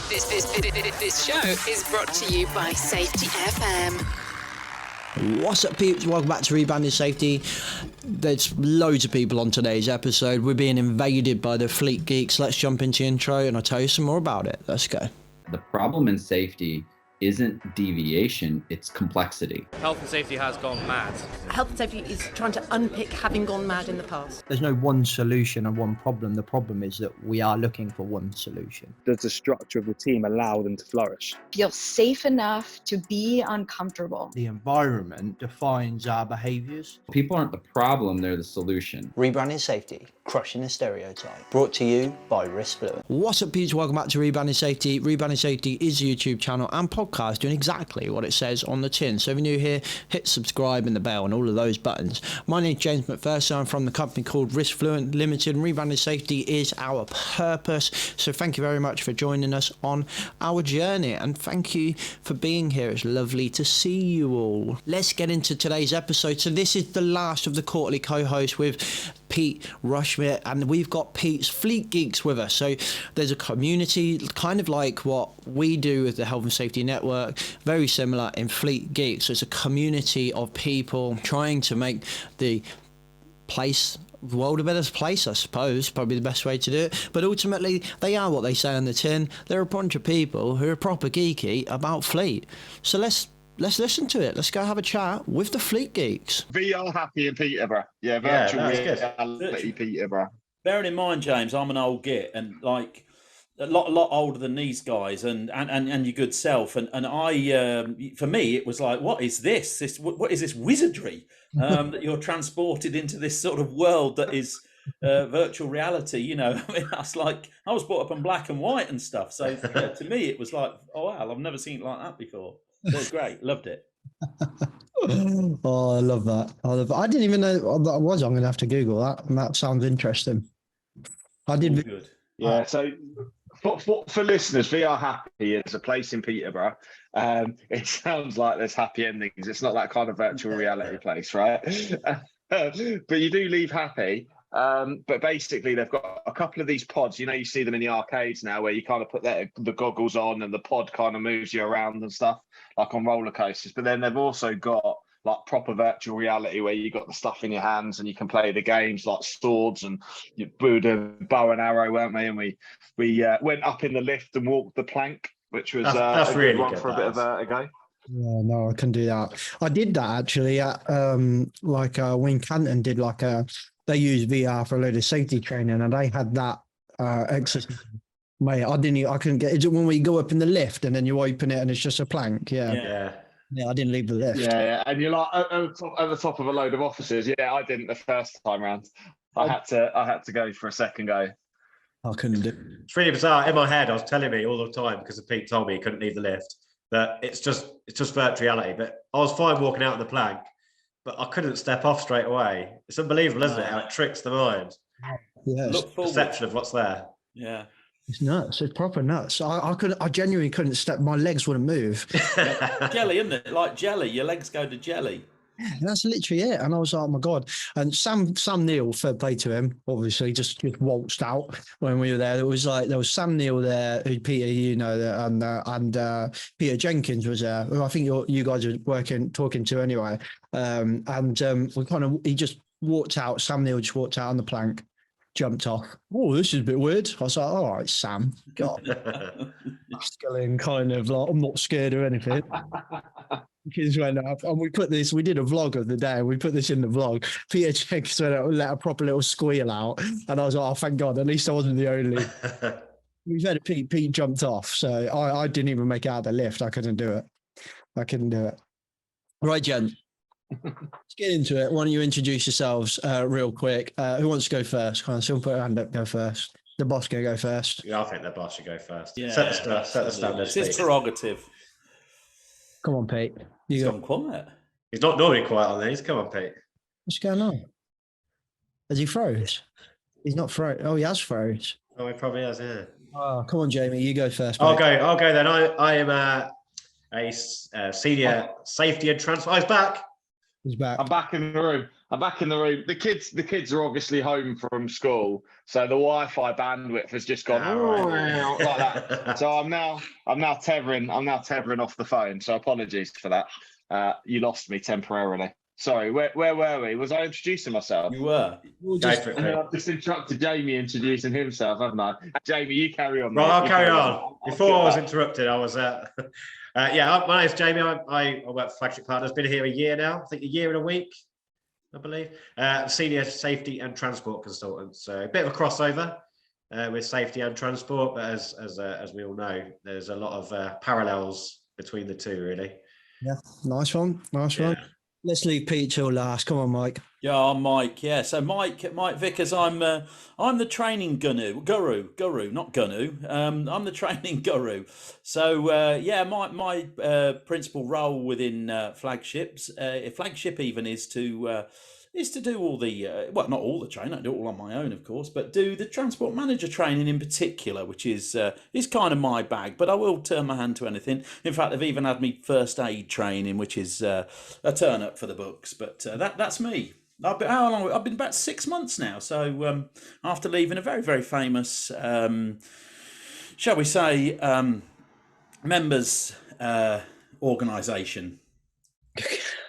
This show is brought to you by Safety FM. What's up, peeps? Welcome back to Rebranding Safety. There's loads of people on today's episode. We're being invaded by the Fleet Geeks. Let's jump into the intro and I'll tell you some more about it. Let's go. The problem in safety isn't deviation, it's complexity. Health and safety has gone mad. Health and safety is trying to unpick having gone mad in the past. There's no one solution and one problem. The problem is that we are looking for one solution. Does the structure of the team allow them to flourish? Feel safe enough to be uncomfortable. The environment defines our behaviours. People aren't the problem, they're the solution. Rebranding Safety, crushing the stereotype. Brought to you by Riskfluent. What's up, peeps? Welcome back to Rebranding Safety. Rebranding Safety is a YouTube channel and podcast doing exactly what it says on the tin. So if you're new here, hit subscribe and the bell and all of those buttons. My name is James MacPherson. I'm from the company called Riskfluent Limited, and Rebranding Safety is our purpose. So thank you very much for joining us on our journey, and thank you for being here. It's lovely to see you all. Let's get into today's episode. So this is the last of the quarterly co-hosts with Pete Rushmere, and we've got Pete's Fleet Geeks with us. So there's a community kind of like what we do with the Health and Safety Network, very similar in Fleet Geeks. So it's a community of people trying to make the world a better place, I suppose, probably the best way to do it. But ultimately, they are what they say on the tin. They're a bunch of people who are proper geeky about fleet. So let's listen to it. Let's go have a chat with the Fleet Geeks. VR happy in Peterborough. Yeah, virtual reality Peterborough. Bearing in mind, James, I'm an old git and like a lot older than these guys and your good self. And I, for me, it was like, what is this? What is this wizardry that you're transported into this sort of world that is virtual reality? You know, I mean, that's like, I was brought up in black and white and stuff. So yeah, to me, it was like, oh, wow, I've never seen it like that before. It was great. Loved it. Oh, I love that. I didn't even know what that was. I'm going to have to Google that. And that sounds interesting. I did. All good. Yeah. So for listeners, VR Happy is a place in Peterborough. It sounds like there's happy endings. It's not that kind of virtual reality place, right? But you do leave happy. But basically, they've got a couple of these pods. You know, you see them in the arcades now, where you kind of put the goggles on, and the pod kind of moves you around and stuff, like on roller coasters. But then they've also got like proper virtual reality, where you got the stuff in your hands and you can play the games like swords and you blew the bow and arrow, weren't we? And we went up in the lift and walked the plank, which was that's really good one good, for a bit of vertigo. Yeah, no, I can do that. I did that actually at when Canton did they used VR for a load of safety training, and they had that exercise. Mate, I couldn't get. Is it when we go up in the lift and then you open it and it's just a plank? Yeah. I didn't leave the lift. Yeah, and you're like at the top of a load of officers. Yeah, I didn't the first time round. I had to go for a second go. I couldn't do it. It's really bizarre. In my head, I was telling me all the time, because Pete told me he couldn't leave the lift, that it's just virtual reality. But I was fine walking out on the plank, but I couldn't step off straight away. It's unbelievable, isn't it? How it tricks the mind. Yeah, Perception of what's there. Yeah. It's nuts. It's proper nuts. I genuinely couldn't step. My legs wouldn't move. Jelly, isn't it? Like jelly. Your legs go to jelly. Yeah, that's literally it. And I was like, oh my God. And Sam Neill, fair play to him, obviously just waltzed out when we were there. There was Sam Neill there, who Peter, you know, and Peter Jenkins was there, who I think you guys are talking to anyway. He just walked out. Sam Neill just walked out on the plank, jumped off. Oh, this is a bit weird. I was like, all right, Sam. God. Masculine kind of like, I'm not scared or anything. Kids went up, and we did a vlog of the day, and we put this in the vlog. Peter Jenkins went out and let a proper little squeal out, and I was like, oh, thank God, at least I wasn't the only. We've had Pete jumped off, so I didn't even make it out of the lift. I couldn't do it. Right, Jen. Let's get into it. Why don't you introduce yourselves real quick? Who wants to go first? Come on, someone put a hand up, go first. The boss can go first. Yeah, I think the boss should go first. Yeah, set the standard. It's his prerogative. Come on, Pete. He's gone quiet. He's not normally quiet on these. Come on, Pete. What's going on? Has he froze? He's not froze. Oh, he has froze. Oh, he probably has, yeah. Oh, come on, Jamie. You go first. I'll go then. I am a senior safety and transfer. Oh, he's back. He's back. I'm back in the room. I'm back in the room. The kids are obviously home from school, so the Wi-Fi bandwidth has just gone like that. So I'm now tethering off the phone. So apologies for that. You lost me temporarily. Sorry, where were we? Was I introducing myself? You were. I've just interrupted Jamie introducing himself, haven't I? Jamie, you carry on. Right, mate. I'll You carry on. Before I was interrupted, I was my name's Jamie. I work for Flagship Partners. Been here a year now. I think a year and a week, I believe. Senior safety and transport consultant. So a bit of a crossover with safety and transport, but as we all know, there's a lot of parallels between the two, really. Yeah, nice one. Let's leave Pete till last. Come on, Mike. Yeah, I'm Mike. Yeah, so Mike Vickers. I'm the training guru, not gunu. I'm the training guru. So my principal role within Flagship even is to do all the not all the training. I do it all on my own, of course, but do the transport manager training in particular, which is kind of my bag. But I will turn my hand to anything. In fact, they've even had me first aid training, which is a turn up for the books. But that's me. How long? I've been about 6 months now. So after leaving a very, very famous, shall we say, members organisation.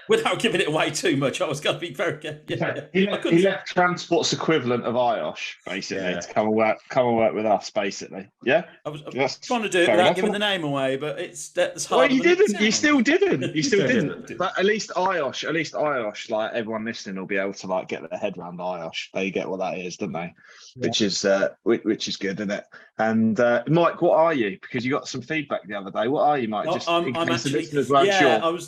Without giving it away too much, I was going to be very good. Yeah. He left transport's equivalent of IOSH, basically, to come and work with us, basically. Yeah? I was trying to do it without giving the name away, but that's hard. Well, you didn't. You still didn't. You still didn't. But at least IOSH, like everyone listening will be able to like get their head around IOSH. They get what that is, don't they? Yeah. Which is good, isn't it? And Mike, what are you? Because you got some feedback the other day. What are you, Mike? I'm actually. Sure.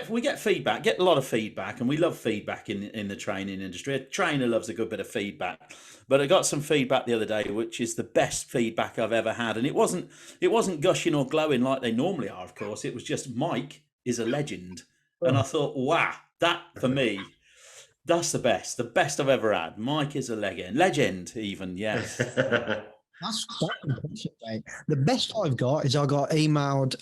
We get feedback, get a lot of feedback, and we love feedback in the training industry. A trainer loves a good bit of feedback. But I got some feedback the other day, which is the best feedback I've ever had, and it wasn't gushing or glowing like they normally are. Of course, it was just Mike is a legend, and I thought, wow, that for me, that's the best I've ever had. Mike is a legend, even, yes. That's impressive, mate. The best I've got is I got emailed.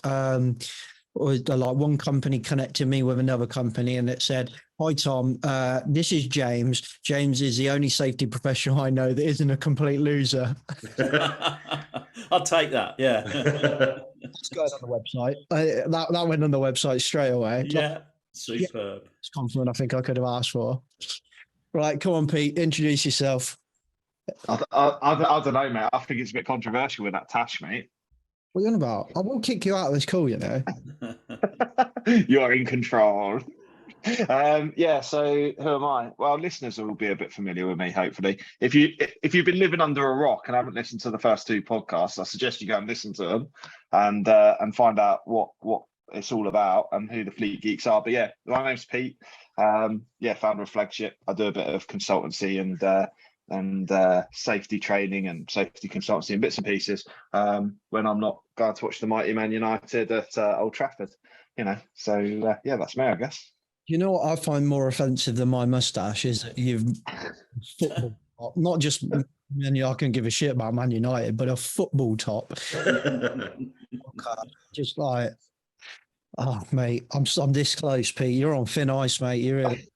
Or like one company connected me with another company, and it said, "Hi Tom, this is James. James is the only safety professional I know that isn't a complete loser." I'll take that. Yeah, it's going on the website. That went on the website straight away. Yeah, superb. Yeah, it's compliment I think I could have asked for. Right, come on, Pete. Introduce yourself. I don't know, mate. I think it's a bit controversial with that Tash, mate. What are you on about? I won't kick you out of this call, you know. You're in control. So who am I? Well, listeners will be a bit familiar with me, hopefully. If you've been living under a rock and haven't listened to the first two podcasts, I suggest you go and listen to them and find out what it's all about and who the Fleet Geeks are. But yeah, my name's Pete. Founder of Flagship. I do a bit of consultancy and safety training and safety consultancy and bits and pieces when I'm not going to watch the mighty Man United at Old Trafford, so that's me, I guess. You know what I find more offensive than my mustache is that you've football, not just I can give a shit about Man United, but a football top. Just like, oh mate, I'm this close, Pete. You're on thin ice, mate. You're really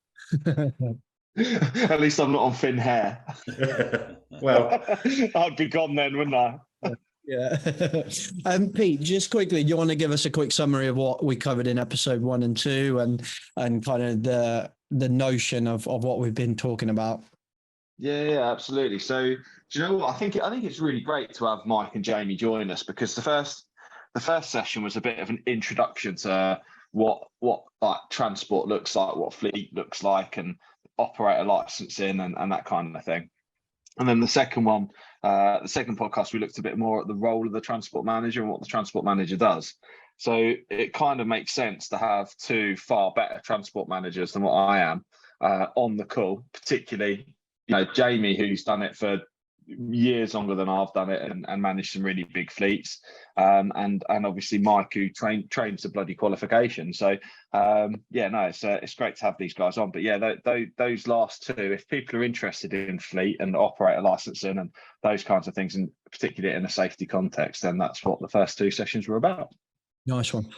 At least I'm not on thin hair. Well, I'd be gone then, wouldn't I? Yeah. Pete, just quickly, do you want to give us a quick summary of what we covered in episode 1 and 2 and kind of the notion of what we've been talking about? Yeah, absolutely. So do you know what? I think it's really great to have Mike and Jamie join us, because the first session was a bit of an introduction to what like transport looks like, what fleet looks like, and operator licensing and that kind of thing. And then the second one, the second podcast, we looked a bit more at the role of the transport manager and what the transport manager does. So it kind of makes sense to have two far better transport managers than what I am on the call, particularly, Jamie, who's done it for years longer than I've done it and managed some really big fleets, and obviously Mike, who trains the bloody qualification. So it's great to have these guys on. But yeah, those last two, if people are interested in fleet and operator licensing and those kinds of things, and particularly in a safety context, then that's what the first two sessions were about. Nice one.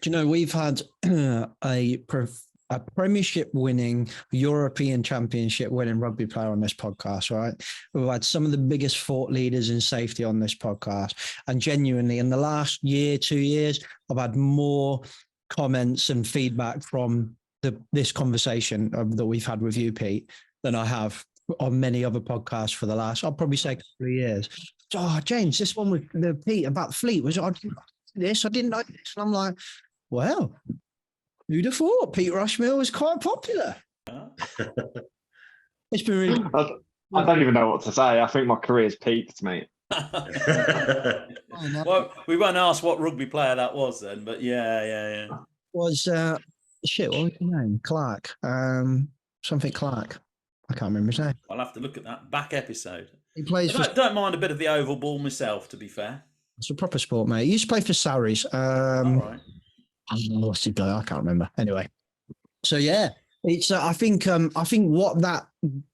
Do you know, we've had a a Premiership winning, European Championship winning rugby player on this podcast, right? We've had some of the biggest thought leaders in safety on this podcast. And genuinely, in the last year, 2 years, I've had more comments and feedback from this conversation that we've had with you, Pete, than I have on many other podcasts for the last, I'll probably say, a couple of years. Oh, James, this one with the Pete about Fleet was, I didn't know this. And I'm like, well, who'd have thought Pete Rushmill was quite popular? It's been really. I don't even know what to say. I think my career's peaked, mate. Well, we won't ask what rugby player that was then, but yeah. Was shit, what was his name? Clark. Something Clark. I can't remember his name. I'll have to look at that back episode. He plays I don't mind a bit of the oval ball myself, to be fair. It's a proper sport, mate. He used to play for Sarries. All right. What's he play? I can't remember. Anyway, so yeah, it's. I think what that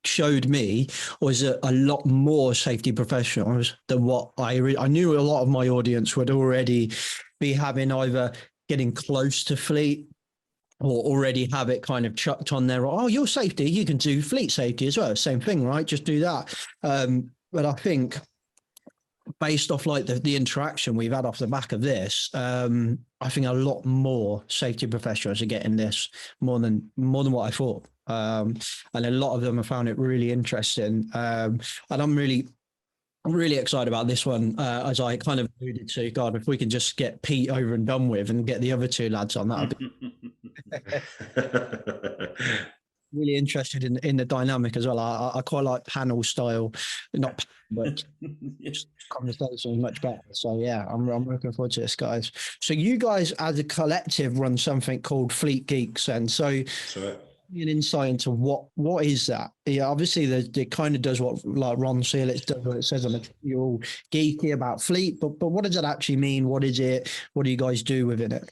showed me was a lot more safety professionals than what I knew. A lot of my audience would already be having either getting close to Fleet or already have it kind of chucked on there. Oh, your safety, you can do Fleet safety as well. Same thing, right? Just do that. But I think based off like the interaction we've had off the back of this, I think a lot more safety professionals are getting this more than what I thought. And a lot of them have found it really interesting. And I'm really excited about this one, as I kind of alluded to. God, if we can just get Pete over and done with and get the other two lads on, that would be really interested in the dynamic as well. I quite like panel style, not but conversation is much better. So yeah, I'm looking forward to this, guys. So you guys as a collective run something called Fleet Geeks, and so an insight into what is that? Yeah, obviously it kind of does what like Ron Seelitz does, what it says on it. You're all geeky about Fleet, but what does that actually mean? What is it? What do you guys do within it?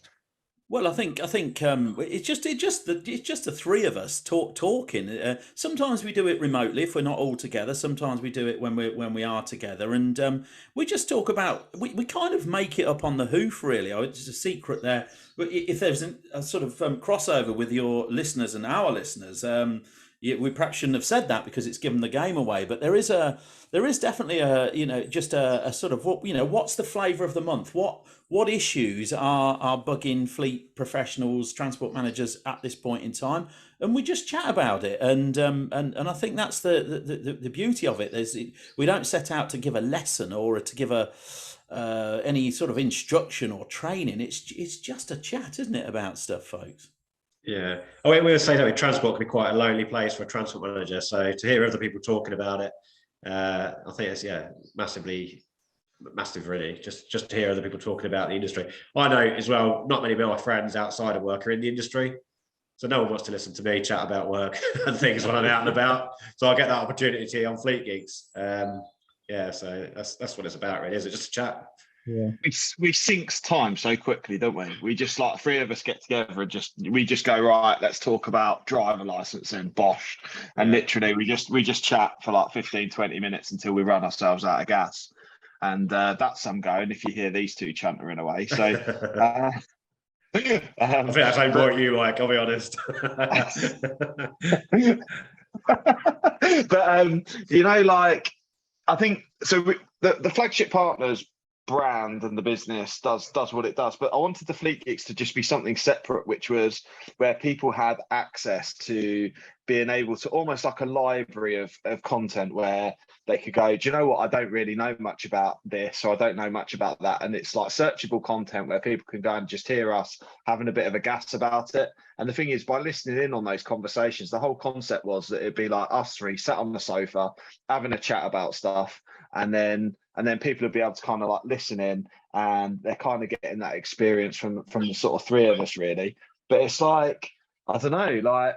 Well, I think it's just the three of us talking. Sometimes we do it remotely if we're not all together. Sometimes we do it when we are together, and we just talk about. We kind of make it up on the hoof, really. It's a secret there. If there's a sort of crossover with your listeners and our listeners, we perhaps shouldn't have said that because it's given the game away. But there is definitely a sort of what's the flavour of the month? What issues are bugging fleet professionals, transport managers at this point in time, and we just chat about it. And I think that's the beauty of it. We don't set out to give a lesson or to give any sort of instruction or training. It's just a chat, isn't it, about stuff, folks? Yeah. I mean, we were saying that transport can be quite a lonely place for a transport manager. So to hear other people talking about it, I think it's massive really, just to hear other people talking about the industry. I know as well, not many of my friends outside of work are in the industry, so no one wants to listen to me chat about work and things when I'm out and about, so I get that opportunity on Fleet Geeks. So that's what it's about really, is it just a chat? Yeah, we syncs time so quickly, don't we? We just like three of us get together and we just go, right, let's talk about driver licensing, bosh, and literally we just chat for like 15-20 minutes until we run ourselves out of gas. And that's some going if you hear these two chantering away. So I think that's how more you like, I'll be honest. But like I think so the Flagship Partners brand and the business does what it does, but I wanted the Fleet Geeks to just be something separate, which was where people had access to being able to almost like a library of content where they could go, do you know what, I don't really know much about this, or I don't know much about that, and it's like searchable content where people can go and just hear us having a bit of a gas about it. And the thing is, by listening in on those conversations, the whole concept was that it'd be like us three sat on the sofa having a chat about stuff, and then people would be able to kind of like listen in, and they're kind of getting that experience from the sort of three of us really. But it's like, I don't know, like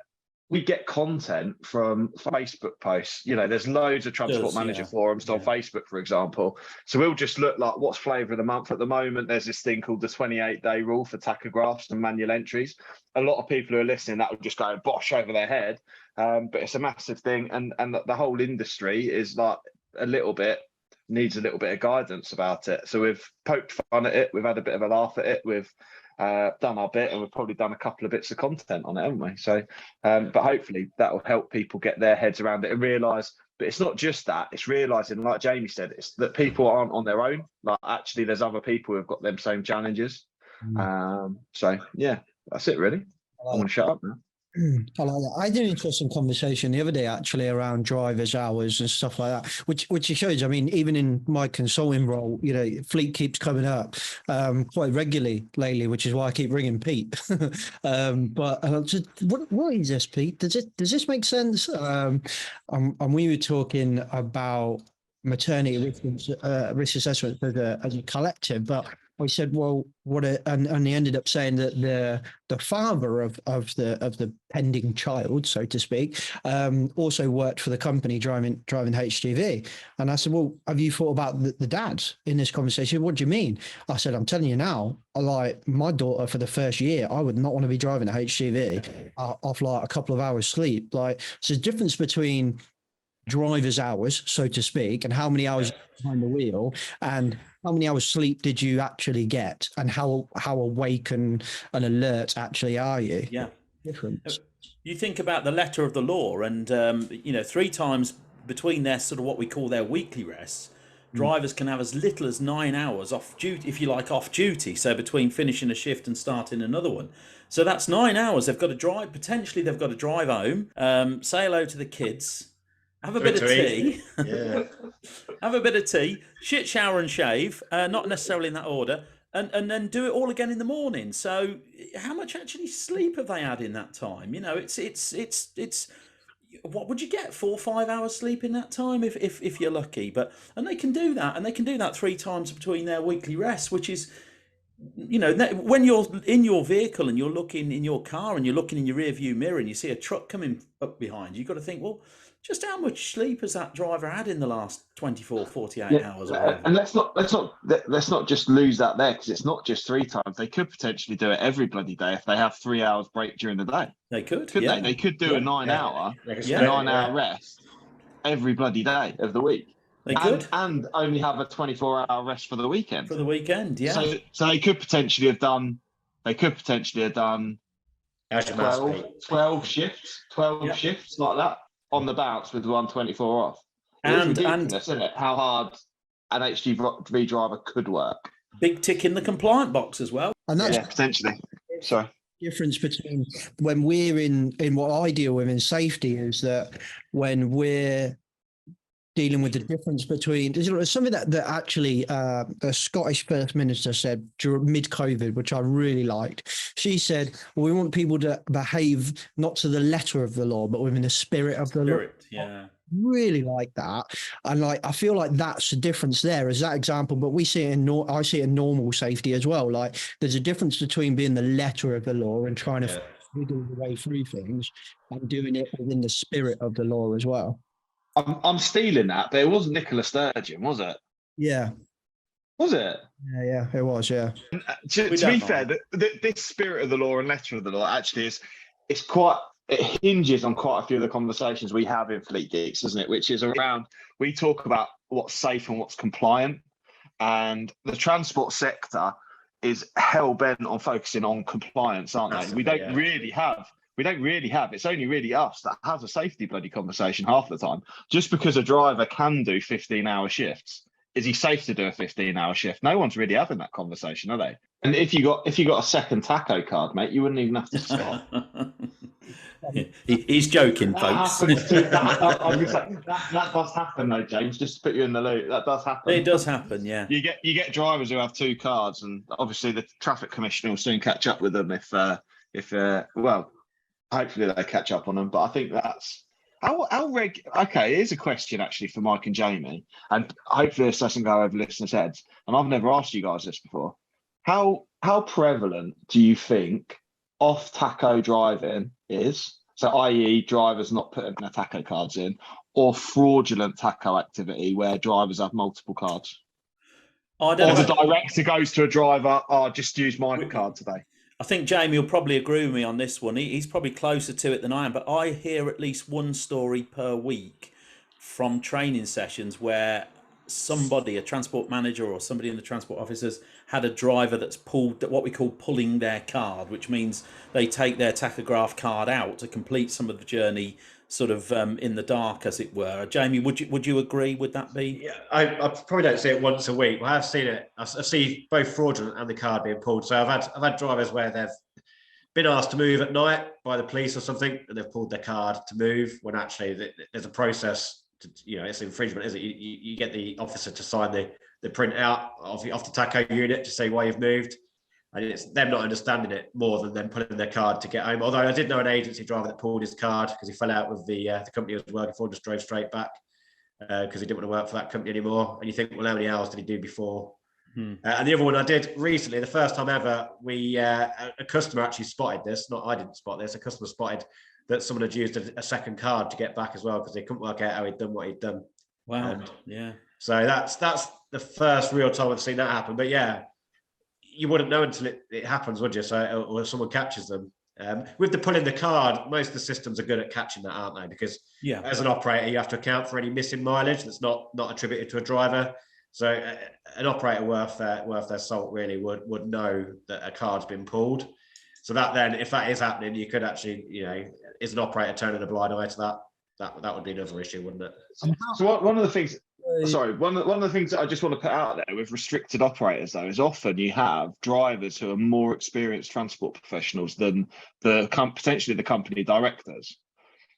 we get content from Facebook posts. There's loads of transport manager forums on Facebook, for example. So we'll just look like what's flavour of the month at the moment. There's this thing called the 28-day rule for tachographs and manual entries. A lot of people who are listening, that will just go bosh over their head. But it's a massive thing, and the whole industry is like needs a little bit of guidance about it. So we've poked fun at it. We've had a bit of a laugh at it. We've done our bit, and we've probably done a couple of bits of content on it, haven't we? So, but hopefully that will help people get their heads around it and realise. But it's not just that; it's realising, like Jamie said, it's that people aren't on their own. Like actually, there's other people who've got them same challenges. So yeah, that's it really. I want to shut up now. I like that. I had an interesting conversation the other day actually around drivers' hours and stuff like that, which shows. I mean, even in my consulting role, you know, fleet keeps coming up quite regularly lately, which is why I keep ringing Pete. But just, what is this, Pete? Does this make sense? And we were talking about maternity risk assessment as a collective, but we said, well, and he ended up saying that the father of the pending child, so to speak, also worked for the company driving HGV. And I said, well, have you thought about the dad in this conversation? What do you mean? I said, I'm telling you now, like my daughter for the first year, I would not want to be driving a HGV off like a couple of hours sleep. Like, so the difference between driver's hours, so to speak, and how many hours behind the wheel, and how many hours sleep did you actually get, and how awake and alert actually are you? Yeah, difference. You think about the letter of the law, and 3 times between their sort of what we call their weekly rests, drivers can have as little as 9 hours off duty, if you like, off duty. So between finishing a shift and starting another one. So that's 9 hours. They've got to drive. Potentially, they've got to drive home, say hello to the kids. Have a bit of tea. Yeah. Have a bit of tea, shit, shower and shave, not necessarily in that order, and then do it all again in the morning. So how much actually sleep have they had in that time? You know, it's what would you get, 4 or 5 hours sleep in that time if you're lucky? And they can do that, and they can do that 3 times between their weekly rests, which is, you know, when you're in your vehicle and you're looking in your car and you're looking in your rear view mirror and you see a truck coming up behind you, you've got to think, well, just how much sleep has that driver had in the last 24, 48 hours? And let's not just lose that there, because it's not just 3 times. They could potentially do it every bloody day if they have 3 hours break during the day. They could, they? They could do a 9-hour, 9-hour rest every bloody day of the week. They could, and only have a 24-hour rest for the weekend. For the weekend, yeah. So they could potentially have done. 12 shifts, 12 shifts like that on the bounce with 124 off. It's ridiculous, isn't it? How hard an HGV driver could work. Big tick in the compliant box as well. And that's potentially. Sorry. Difference between when we're in what I deal with in safety is that when we're dealing with the difference between, there's something that actually the Scottish First Minister said mid-COVID, which I really liked. She said, well, we want people to behave not to the letter of the law, but within the spirit of the law. Yeah. Really like that, and I feel like that's the difference there is that example, but we see it I see it in normal safety as well. Like there's a difference between being the letter of the law and trying to wiggle the way through things and doing it within the spirit of the law as well. I'm stealing that, but it wasn't Nicola Sturgeon, was it? Yeah. Was it? Yeah, it was, yeah. To be fair, this spirit of the law and letter of the law actually it hinges on quite a few of the conversations we have in Fleet Geeks, doesn't it? Which is around, we talk about what's safe and what's compliant. And the transport sector is hell-bent on focusing on compliance, aren't they? We don't really have, it's only really us that has a safety bloody conversation half the time. Just because a driver can do 15-hour shifts, is he safe to do a 15-hour shift? No one's really having that conversation, are they? And if you got a second taco card, mate, you wouldn't even have to stop. He's joking, folks. That does happen, though, James. Just to put you in the loop, that does happen. It does happen, yeah. You get drivers who have 2 cards, and obviously the traffic commissioner will soon catch up with them if hopefully they catch up on them. But I think that's okay. Here's a question actually for Mike and Jamie, and hopefully this doesn't go over listeners' heads. And I've never asked you guys this before. How prevalent do you think off taco driving is? So, i.e., drivers not putting their taco cards in, or fraudulent taco activity where drivers have multiple cards? I don't know. The director goes to a driver, just use my card today. I think Jamie will probably agree with me on this one. He's probably closer to it than I am, but I hear at least one story per week from training sessions where somebody, a transport manager or somebody in the transport officers, had a driver that's pulled what we call pulling their card, which means they take their tachograph card out to complete some of the journey, sort of in the dark, as it were. Jamie, would you agree? Would that be? Yeah, I probably don't see it once a week. But I have seen it. I see both fraudulent and the card being pulled. So I've had drivers where they've been asked to move at night by the police or something, and they've pulled their card to move when actually there's a process. It's infringement, is it? You get the officer to sign the print out off the taco unit to say why you've moved, and it's them not understanding it more than them putting their card to get home. Although I did know an agency driver that pulled his card because he fell out with the company he was working for, just drove straight back because he didn't want to work for that company anymore. And you think, well, how many hours did he do before? And the other one I did recently, the first time ever, a customer actually spotted this. Not I didn't spot this. A customer spotted that someone had used a second card to get back as well because they couldn't work out how he'd done what he'd done. Wow. Yeah. So that's the first real time I've seen that happen. But yeah, you wouldn't know until it happens, would you? So or someone catches them. With the pulling the card, most of the systems are good at catching that, aren't they? Because as an operator, you have to account for any missing mileage that's not attributed to a driver. So an operator worth their salt really would know that a card's been pulled. So that then, if that is happening, you could actually, is an operator turning a blind eye to that would be another issue, wouldn't it? So one of the things, one of the things that I just want to put out there with restricted operators, though, is often you have drivers who are more experienced transport professionals than potentially the company directors.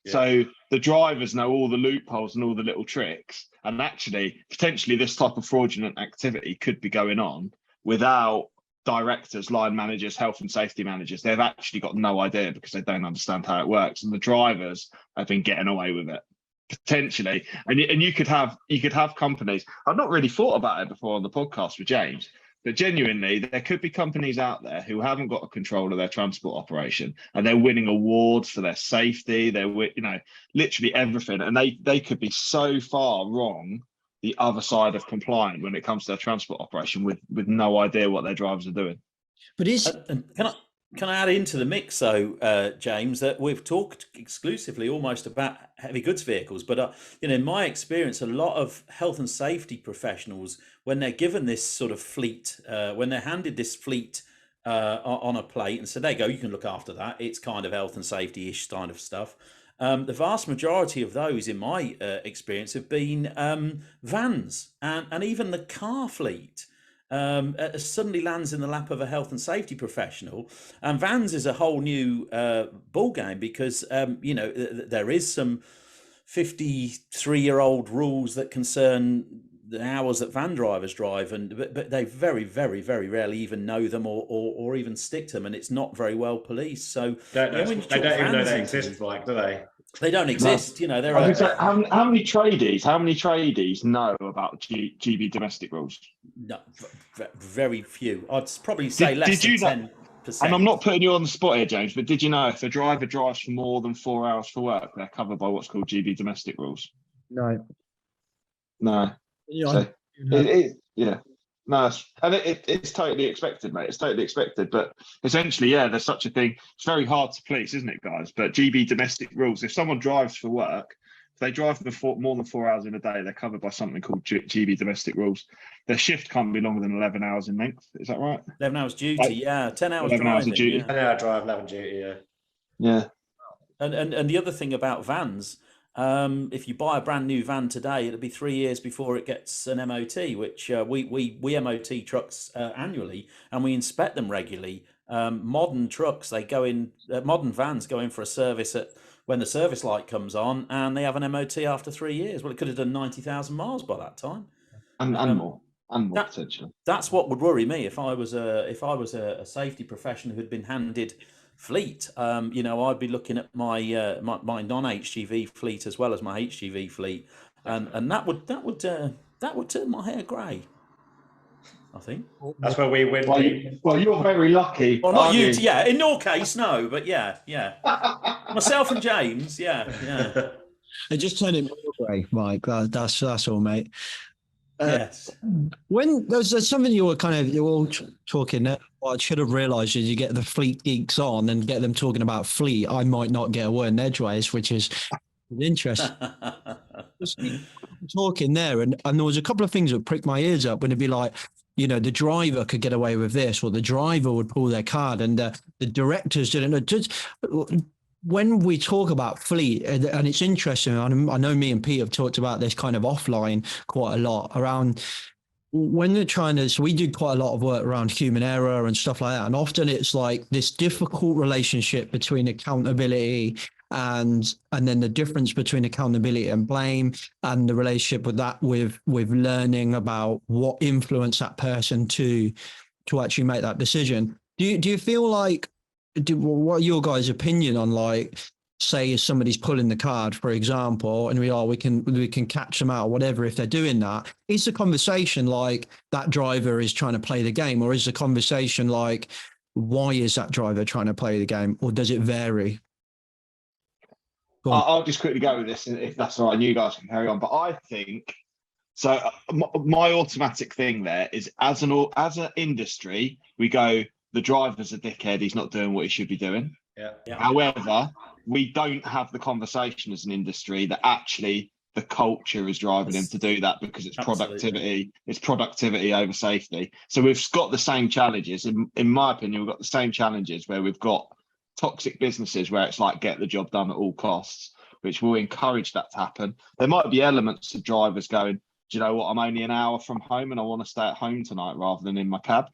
Yeah. So the drivers know all the loopholes and all the little tricks, and actually, potentially, this type of fraudulent activity could be going on without directors, line managers, health and safety managers. They've actually got no idea because they don't understand how it works, and the drivers have been getting away with it potentially. And you could have companies. I've not really thought about it before on the podcast with James, but genuinely, there could be companies out there who haven't got a control of their transport operation, and they're winning awards for their safety. They're literally everything, and they could be so far wrong the other side of compliant when it comes to their transport operation with no idea what their drivers are doing. But can I add into the mix, though, James, that we've talked exclusively almost about heavy goods vehicles, but in my experience, a lot of health and safety professionals, when they're given this sort of fleet, when they're handed this fleet on a plate and said, there you go, you can look after that, it's kind of health and safety-ish kind of stuff. The vast majority of those, in my experience, have been vans, and even the car fleet suddenly lands in the lap of a health and safety professional. And vans is a whole new ball game because there is some 53-year-old rules that concern the hours that van drivers drive, but they very, very, very rarely even know them or even stick to them, and it's not very well policed. So they don't even know they exist, like, do they? They don't exist. No. How many tradies know about GB domestic rules? No, very few. I'd probably say less than 10%. And I'm not putting you on the spot here, James, but did you know if a driver drives for more than 4 hours for work, they're covered by what's called GB domestic rules? No. Yeah. No, and it's totally expected, mate. It's totally expected. But essentially, there's such a thing. It's very hard to police, isn't it, guys? But GB domestic rules, if someone drives for work, if they drive for more than 4 hours in a day, they're covered by something called GB domestic rules. Their shift can't be longer than 11 hours in length. Is that right? 11 hours duty, 10 hours 11 driving. Hours of duty. Yeah. 10 hour drive, 11 duty, Yeah. And the other thing about vans, if you buy a brand new van today, it'll be 3 years before it gets an MOT, which we MOT trucks annually, and we inspect them regularly. Modern trucks, they go in, modern vans go in for a service when the service light comes on, and they have an MOT after 3 years. Well, it could have done 90,000 miles by that time, and more potentially. That's what would worry me if I was a safety professional who'd been handed fleet. I'd be looking at my non-HGV fleet as well as my HGV fleet, and that would turn my hair grey, I think. That's where we win. Well, you're very lucky. Well, not you. Yeah, in your case, no, but yeah. Myself and James, yeah. It just turned it more grey, Mike. That's all, mate. Yes. When there's something you're all talking that what I should have realised is you get the Fleet Geeks on and get them talking about fleet. I might not get a word in edgeways, which is Interesting. Talking there, and there was a couple of things that pricked my ears up when it'd be like, the driver could get away with this, or the driver would pull their card, and the directors didn't know. Just when we talk about fleet, and it's interesting, I know me and Pete have talked about this kind of offline quite a lot around when they're trying to, so we do quite a lot of work around human error and stuff like that. And often it's like this difficult relationship between accountability and then the difference between accountability and blame, and the relationship with that with learning about what influenced that person to actually make that decision. Do you feel like, what are your guys' opinion on, like, say if somebody's pulling the card, for example, and we can catch them out or whatever, if they're doing that, is the conversation like that driver is trying to play the game, or is the conversation like, why is that driver trying to play the game, or does it vary? I'll just quickly go with this, if that's all right, and you guys can carry on. But I think, so my automatic thing there is, as an industry, we go, the driver's a dickhead, he's not doing what he should be doing. Yeah. However, we don't have the conversation as an industry that actually the culture is driving him to do that, because it's productivity. It's productivity over safety. So we've got the same challenges. In my opinion, we've got the same challenges where we've got toxic businesses where it's like, get the job done at all costs, which will encourage that to happen. There might be elements of drivers going, do you know what, I'm only an hour from home and I want to stay at home tonight rather than in my cab.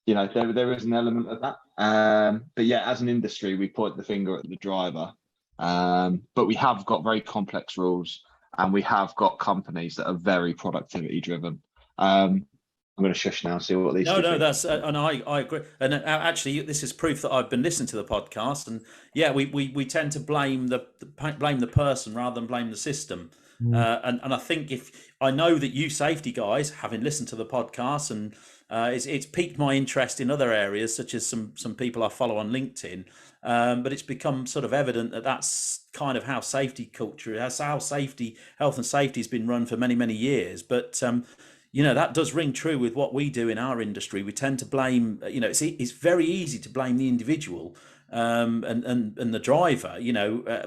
There is an element of that. But yeah, as an industry, we point the finger at the driver. But we have got very complex rules, and we have got companies that are very productivity driven. I'm going to shush now and see what these. No, that's and I agree. And actually, this is proof that I've been listening to the podcast. And yeah, we tend to blame the person rather than blame the system. And I think, if I know that you safety guys, having listened to the podcast, and it's piqued my interest in other areas, such as some people I follow on LinkedIn. But it's become sort of evident that that's kind of how safety culture, that's how health and safety has been run for many, many years. But that does ring true with what we do in our industry. We tend to blame, it's very easy to blame the individual and the driver,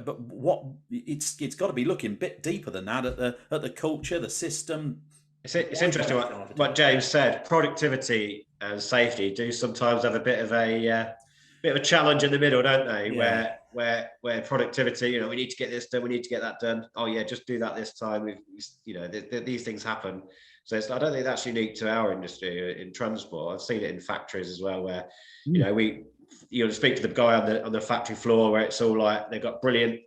but what it's got to be looking a bit deeper than that at the culture, the system. It's interesting what James said. Productivity and safety do sometimes have a bit of a challenge in the middle, don't they? Yeah. Where productivity, we need to get this done, we need to get that done. Oh yeah, just do that this time. These things happen. So I don't think that's unique to our industry in transport. I've seen it in factories as well, where we speak to the guy on the factory floor, where it's all like they've got brilliant,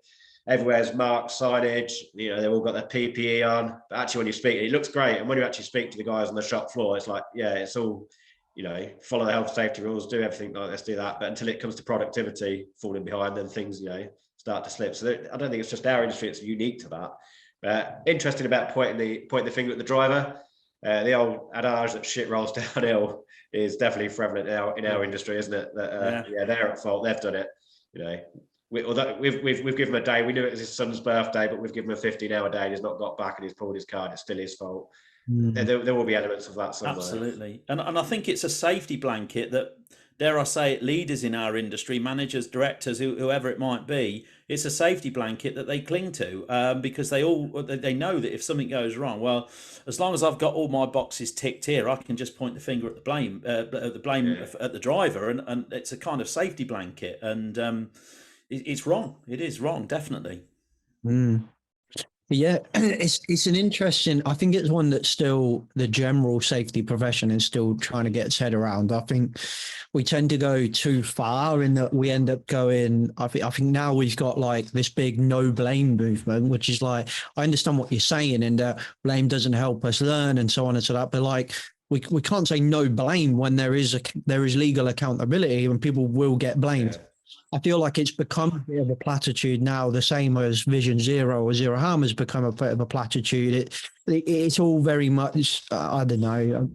everywhere's marked signage, they've all got their PPE on. But actually, when you speak, it looks great. And when you actually speak to the guys on the shop floor, it's like, yeah, it's all, follow the health safety rules, do everything like this, do that. But until it comes to productivity falling behind, then things, start to slip. So I don't think it's just our industry; it's unique to that. Interesting about pointing the finger at the driver. The old adage that shit rolls downhill is definitely prevalent in our industry, isn't it? That they're at fault, they've done it. We've given him a day. We knew it was his son's birthday, but we've given him a 15-hour day and he's not got back and he's pulled his card. It's still his fault. There will be elements of that somewhere. Absolutely. And I think it's a safety blanket that, dare I say it, leaders in our industry, managers, directors, whoever it might be, it's a safety blanket that they cling to, because they know that if something goes wrong, well, as long as I've got all my boxes ticked here, I can just point the finger at the blame at the driver, and it's a kind of safety blanket, and it's wrong. It is wrong, definitely. Yeah, it's an interesting, I think it's one that still the general safety profession is still trying to get its head around. I think we tend to go too far in that we end up going, I think now we've got like this big no blame movement, which is like, I understand what you're saying, and blame doesn't help us learn and so on and so that, but like, we can't say no blame when there is legal accountability and people will get blamed. Yeah. I feel like it's become a bit of a platitude now, the same as Vision Zero or Zero Harm has become a bit of a platitude. It's all very much, I don't know,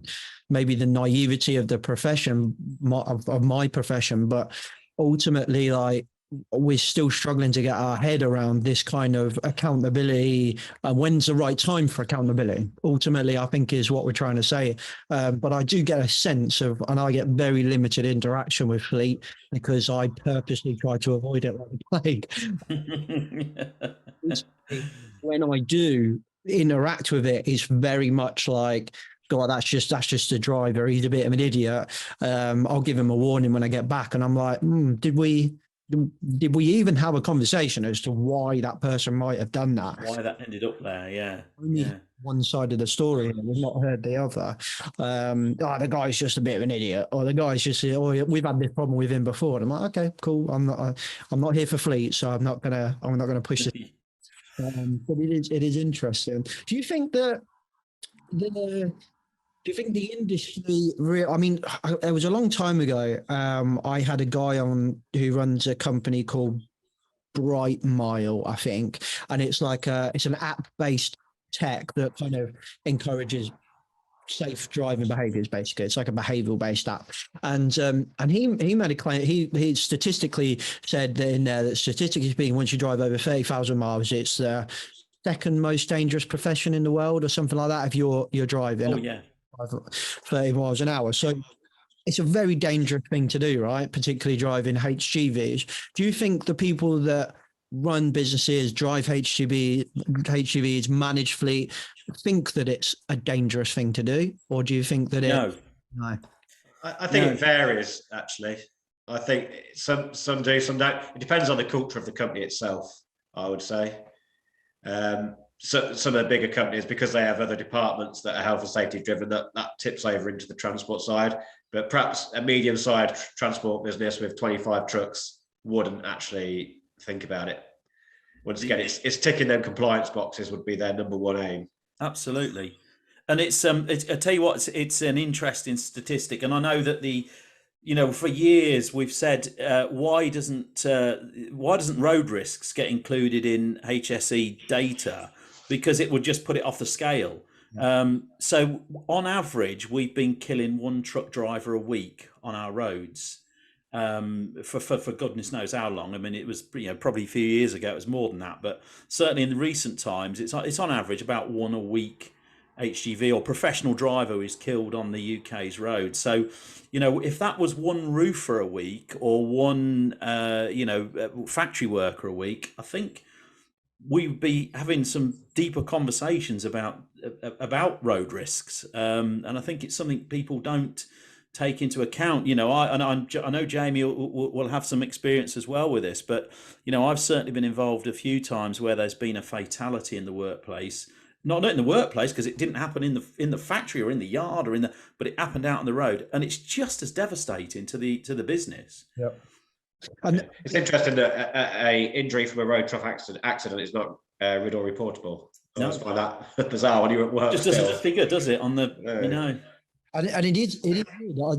maybe the naivety of the profession, of my profession, but ultimately, like, we're still struggling to get our head around this kind of accountability. When's the right time for accountability? Ultimately, I think is what we're trying to say. But I do get a sense of, and I get very limited interaction with Fleet because I purposely try to avoid it like the plague. When I do interact with it, it's very much like, God, that's just a driver. He's a bit of an idiot. I'll give him a warning when I get back. And I'm like, did we even have a conversation as to why that person might have done that? Why that ended up there? Yeah. Only one side of the story, and we've not heard the other. The guy's just a bit of an idiot, or the guy's just, we've had this problem with him before. And I'm like, okay, cool. I'm not here for Fleet, so I'm not gonna push this. But it is interesting. Do you think that do you think the industry? I mean, it was a long time ago. I had a guy on who runs a company called Bright Mile, I think, and it's like it's an app-based tech that kind of encourages safe driving behaviors. Basically, it's like a behavioral-based app, and he made a claim. He statistically said that in there that statistically speaking, once you drive over 30,000 miles, it's the second most dangerous profession in the world, or something like that. If you're driving. Oh yeah. 30 miles an hour. So it's a very dangerous thing to do, right? Particularly driving HGVs. Do you think the people that run businesses, drive HGVs, manage fleet, think that it's a dangerous thing to do? Or do you think that No. I think it varies, actually. I think some do, some don't. It depends on the culture of the company itself, I would say. So some of the bigger companies, because they have other departments that are health and safety driven, that tips over into the transport side. But perhaps a medium-sized transport business with 25 trucks wouldn't actually think about it. Once again, it's ticking them compliance boxes would be their number one aim. Absolutely. And I tell you what, it's an interesting statistic. And I know that for years we've said, why doesn't road risks get included in HSE data? Because it would just put it off the scale. So on average, we've been killing one truck driver a week on our roads for goodness knows how long. I mean, it was probably a few years ago, it was more than that, but certainly in the recent times, it's on average about one a week HGV or professional driver is killed on the UK's roads. So, if that was one roofer a week or one, factory worker a week, I think we'd be having some deeper conversations about road risks. And I think it's something people don't take into account. I know Jamie will have some experience as well with this, but, I've certainly been involved a few times where there's been a fatality in the workplace. Not in the workplace, because it didn't happen in the factory or in the yard but it happened out on the road, and it's just as devastating to the business. Yep. And it's interesting that a injury from a road traffic accident is not RIDDOR reportable. I always find that bizarre when you're at work. Just doesn't figure, does it? On the And it is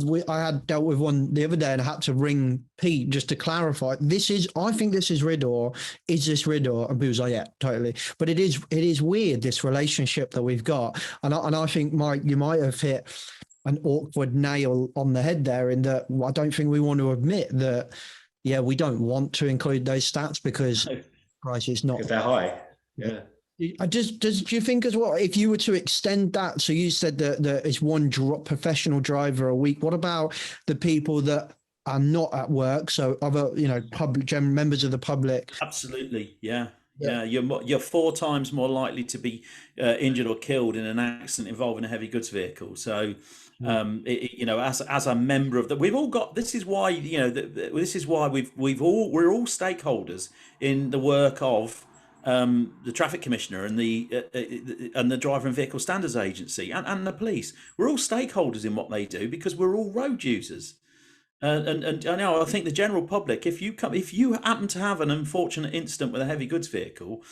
weird. I had dealt with one the other day and I had to ring Pete just to clarify. I think this is RIDDOR. Is this RIDDOR? And he was like, yeah, totally. But it is weird, this relationship that we've got. And I think, Mike, you might have hit an awkward nail on the head there in that I don't think we want to admit that, we don't want to include those stats because price is not. Because they're high. Yeah. Do you think as well, if you were to extend that, so you said that it's one professional driver a week, what about the people that are not at work, so other public members of the public? Absolutely. Yeah. You're 4 times more likely to be injured or killed in an accident involving a heavy goods vehicle. So as a member of that, we've all got, this is why we're all stakeholders in the work of the traffic commissioner and the driver and vehicle standards agency and the police. We're all stakeholders in what they do because we're all road users. And I know, I think the general public, if you happen to have an unfortunate incident with a heavy goods vehicle,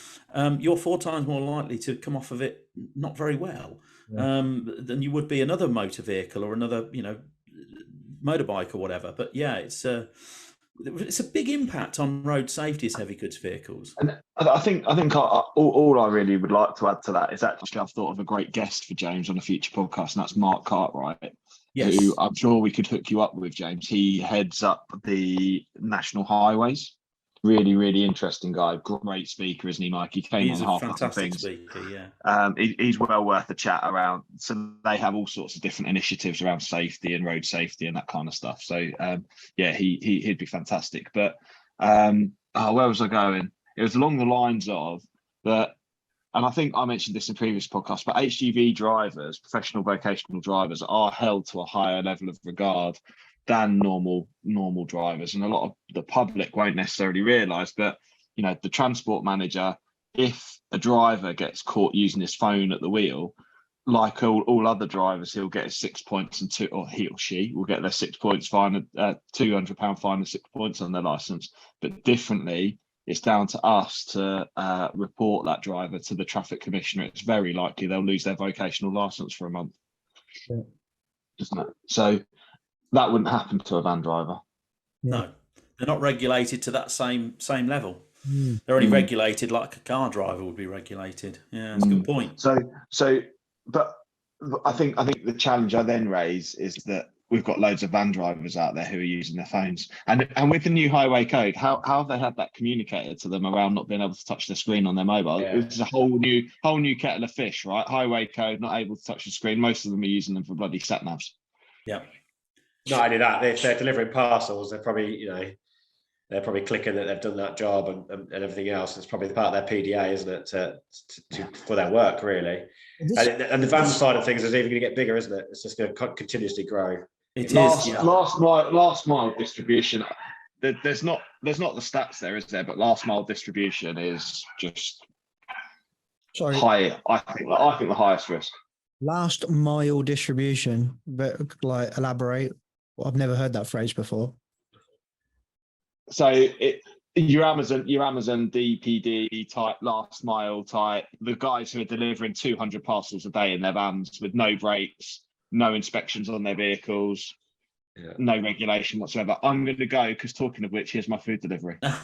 you're 4 times more likely to come off of it not very well than you would be another motor vehicle or another motorbike or whatever. But it's a big impact on road safety as heavy goods vehicles. And I think all I really would like to add to that is actually I've thought of a great guest for James on a future podcast, and that's Mark Cartwright. Yes. Who I'm sure we could hook you up with, James. He heads up the national highways Really, really interesting guy. Great speaker, isn't he, Mike? He came He's on a half fantastic things. speaker, yeah. He's well worth a chat around. So they have all sorts of different initiatives around safety and road safety and that kind of stuff. So yeah, he'd be fantastic. But where was I going? It was along the lines of that, and I think I mentioned this in previous podcasts, but HGV drivers, professional vocational drivers, are held to a higher level of regard than normal drivers, and a lot of the public won't necessarily realise that, you know, the transport manager, if a driver gets caught using his phone at the wheel, like all other drivers, he'll get his 6 points or he or she will get their 6 points fine, £200 fine and 6 points on their licence. But differently, it's down to us to report that driver to the traffic commissioner. It's very likely they'll lose their vocational licence for a month, isn't it? So that wouldn't happen to a van driver. No, they're not regulated to that same level. They're only regulated like a car driver would be regulated. Yeah, that's a good point. But I think the challenge I then raise is that we've got loads of van drivers out there who are using their phones, and with the new highway code, how have they had that communicated to them around not being able to touch the screen on their mobile? Yeah. It's a whole new kettle of fish, right? Highway code, not able to touch the screen. Most of them are using them for bloody sat navs. Yeah. Not only that, if they're delivering parcels, they're probably, they're probably clicking that they've done that job and everything else. It's probably part of their PDA, isn't it, to for their work, really. And the van side of things is even going to get bigger, isn't it? It's just going to continuously grow. Last mile distribution. There's not the stats there, is there? But last mile distribution is just high. I think the highest risk. Last mile distribution, but like elaborate. Well, I've never heard that phrase before. So your Amazon DPD type, last mile type, the guys who are delivering 200 parcels a day in their vans with no brakes, no inspections on their vehicles, no regulation whatsoever. I'm going to go because, talking of which, here's my food delivery. That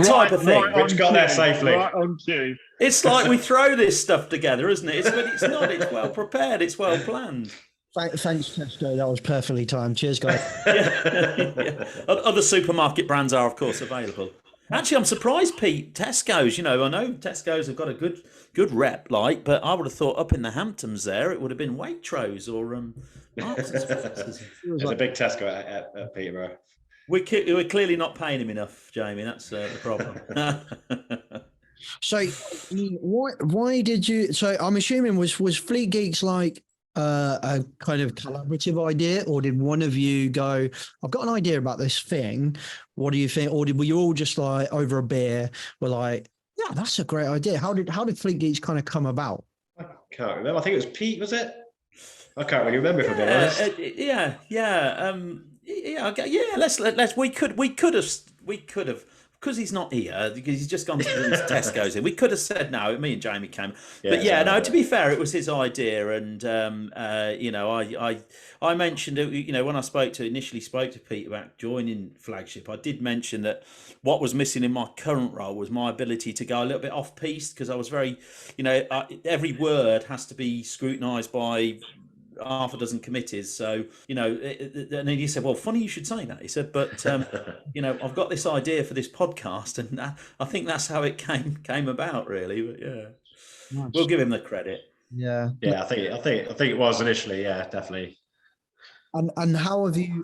type of thing. Which got there safely. Right on cue. It's like we throw this stuff together, isn't it? It's not. It's well prepared. It's well planned. Thanks, Tesco. That was perfectly timed. Cheers, guys. Yeah. Other supermarket brands are, of course, available. Actually, I'm surprised, Pete. Tesco's. I know Tesco's have got a good rep, but I would have thought up in the Hamptons there it would have been Waitrose or There's a big Tesco at Peterborough. We're clearly not paying him enough, Jamie. That's the problem. So, why did you? So, I'm assuming was Fleet Geeks like a kind of collaborative idea, or did one of you go, I've got an idea about this thing, what do you think? Or were you all just like over a beer were like, yeah, that's a great idea? How did Fleet Geeks kind of come about? I can't remember. I think it was Pete, was it? I can't really remember, if I'm being honest. Let's we could have because he's not here, because he's just gone to Tesco's. We could have said no. Me and Jamie came, to be fair, it was his idea, and I mentioned it. When I initially spoke to Pete about joining Flagship, I did mention that what was missing in my current role was my ability to go a little bit off piste, because I was very, every word has to be scrutinised by half a dozen committees. So, and then he said, well, funny you should say that. He said, but, I've got this idea for this podcast, and I think that's how it came about, really. But Nice. We'll give him the credit. Yeah, I think it was initially, definitely. And how have you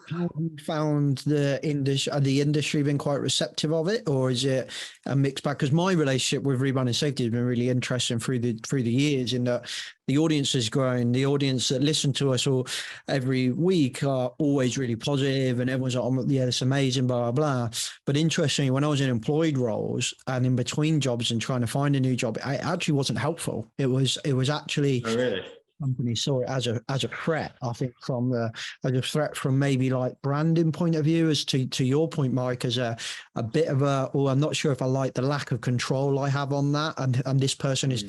found the industry been quite receptive of it, or is it a mixed bag? Because my relationship with Rebranding Safety has been really interesting through the years, in that the audience has grown. The audience that listen to us all every week are always really positive, and everyone's like, oh, yeah, it's amazing, blah, blah, blah. But interestingly, when I was in employed roles and in between jobs and trying to find a new job, it actually wasn't helpful. It was actually... Oh, really? Company saw it as a threat, I think, as a threat from maybe like branding point of view, as to your point, Mike, as a bit of I'm not sure if I like the lack of control I have on that, and this person is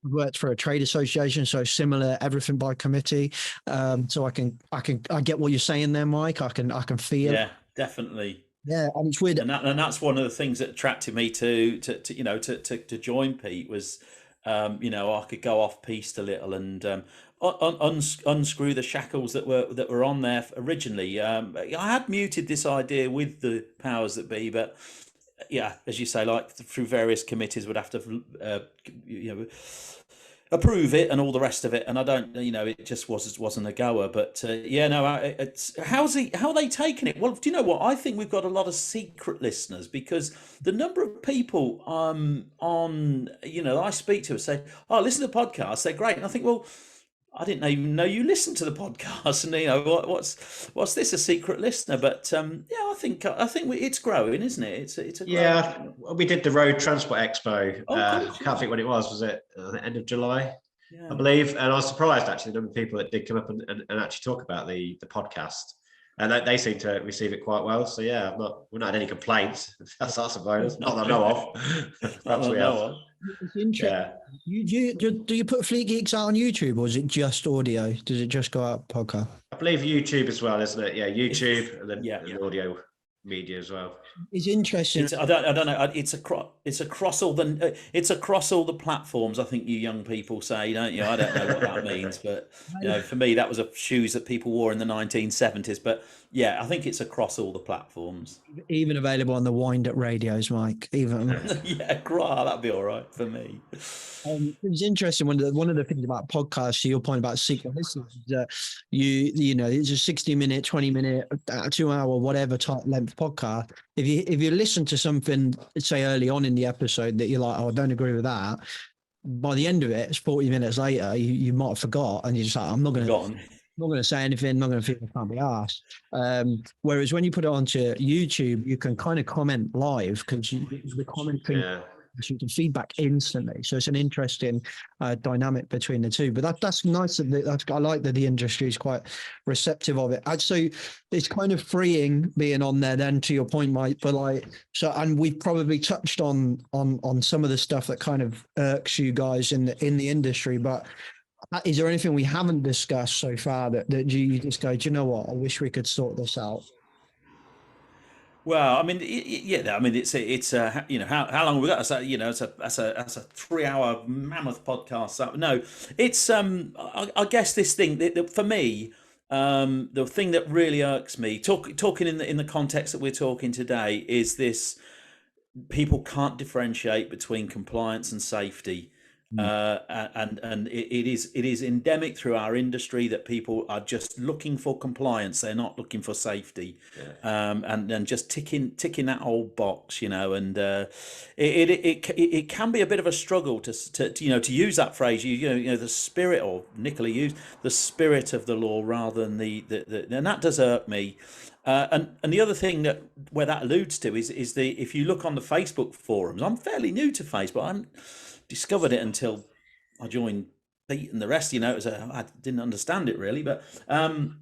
worked for a trade association, so similar, everything by committee, so I get what you're saying there, Mike. I can feel. Yeah, definitely. Yeah, and it's weird, and that's one of the things that attracted me to join Pete was I could go off piste a little and unscrew the shackles that were on there originally. I had muted this idea with the powers that be, but yeah, as you say, like through various committees would have to approve it and all the rest of it, and I don't, it just wasn't a goer. But it's how are they taking it? Well, do you know what? I think we've got a lot of secret listeners, because the number of people I speak to say, "Oh, listen to the podcast; they're great," and I think, well, I didn't even know you listened to the podcast, and what's this, a secret listener? But I think it's growing, isn't it? It's a we did the Road Transport Expo. Cool. I can't think when it was it the end of July, Yeah. I believe, and I was surprised actually the number of people that did come up and actually talk about the podcast, and they seem to receive it quite well. So yeah, we're not had any complaints. That's a bonus. Not that I know of. Perhaps we have. It's interesting. Yeah. Do you put Fleet Geeks out on YouTube, or is it just audio? Does it just go out podcast? I believe YouTube as well, isn't it? Yeah, YouTube and then audio media as well. It's interesting. I don't know. It's across all the platforms. I think you young people say, don't you? I don't know what that means, but for me, that was a shoes that people wore in the 1970s. But yeah, I think it's across all the platforms. Even available on the wind-up radios, Mike. Even that'd be all right for me. It was interesting. One of the things about podcasts, to your point about secret listeners, is that it's a 60-minute, 20-minute, 2-hour, whatever type length podcast. If you listen to something, say early on in the episode that you're like, oh, I don't agree with that, by the end of it, it's 40 minutes later, you might have forgot, and you're just like, I'm not going to say anything, not going to feel I can't be asked. Whereas when you put it onto YouTube, you can kind of comment live, because the commenting. Yeah. So you can feedback instantly. So it's an interesting dynamic between the two. But that's nice. I like that the industry is quite receptive of it. So it's kind of freeing being on there. Then, to your point, Mike. But and we've probably touched on some of the stuff that kind of irks you guys in the industry. But is there anything we haven't discussed so far that you just go, do you know what? I wish we could sort this out. Well, I mean, it's how long have we got? That's a 3-hour mammoth podcast. So, no, it's I guess this thing that for me, the thing that really irks me, talking in the context that we're talking today, is this: people can't differentiate between compliance and safety. And it is endemic through our industry that people are just looking for compliance. They're not looking for safety, and just ticking that old box, and it can be a bit of a struggle to use that phrase. The spirit, or Nicola used the spirit of the law rather than the and that does irk me. And the other thing where that alludes to is if you look on the Facebook forums. I'm fairly new to Facebook. I haven't discovered it until I joined Pete and the rest. I didn't understand it really. But when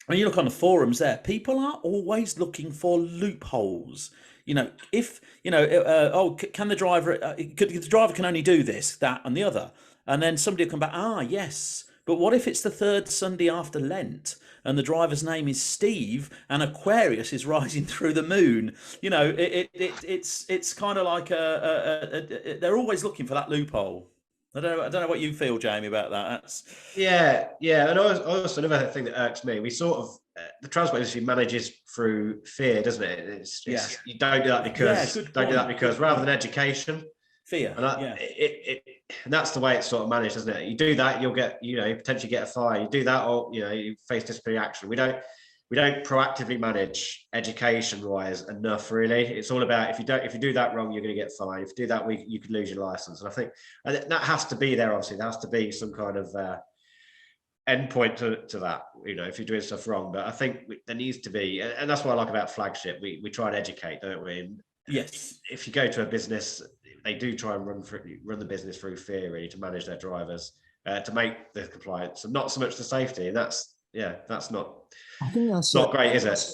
you look on the forums there, people are always looking for loopholes. If can the driver? The driver can only do this, that, and the other, and then somebody will come back. Yes, but what if it's the third Sunday after Lent? And the driver's name is Steve, and Aquarius is rising through the moon. It's kind of like they're always looking for that loophole. I don't know what you feel, Jamie, about that. And also another thing that irks me, we sort of the transport industry manages through fear, doesn't it? It's you don't do that because rather than education. Fear. And that's the way it's sort of managed, isn't it? You do that, you'll get, potentially get a fine. You do that, or you face disciplinary action. We don't proactively manage education-wise enough, really. It's all about if you do that wrong, you're going to get fined. If you do that, you could lose your license. And I think that has to be there. Obviously, there has to be some kind of endpoint to that. If you're doing stuff wrong, but I think there needs to be, and that's what I like about Flagship. We try and educate, don't we? And yes. If you go to a business, they do try and run the business through fear, really, to manage their drivers, to make the compliance, and not so much the safety. And that's not. I think that's not great, is it?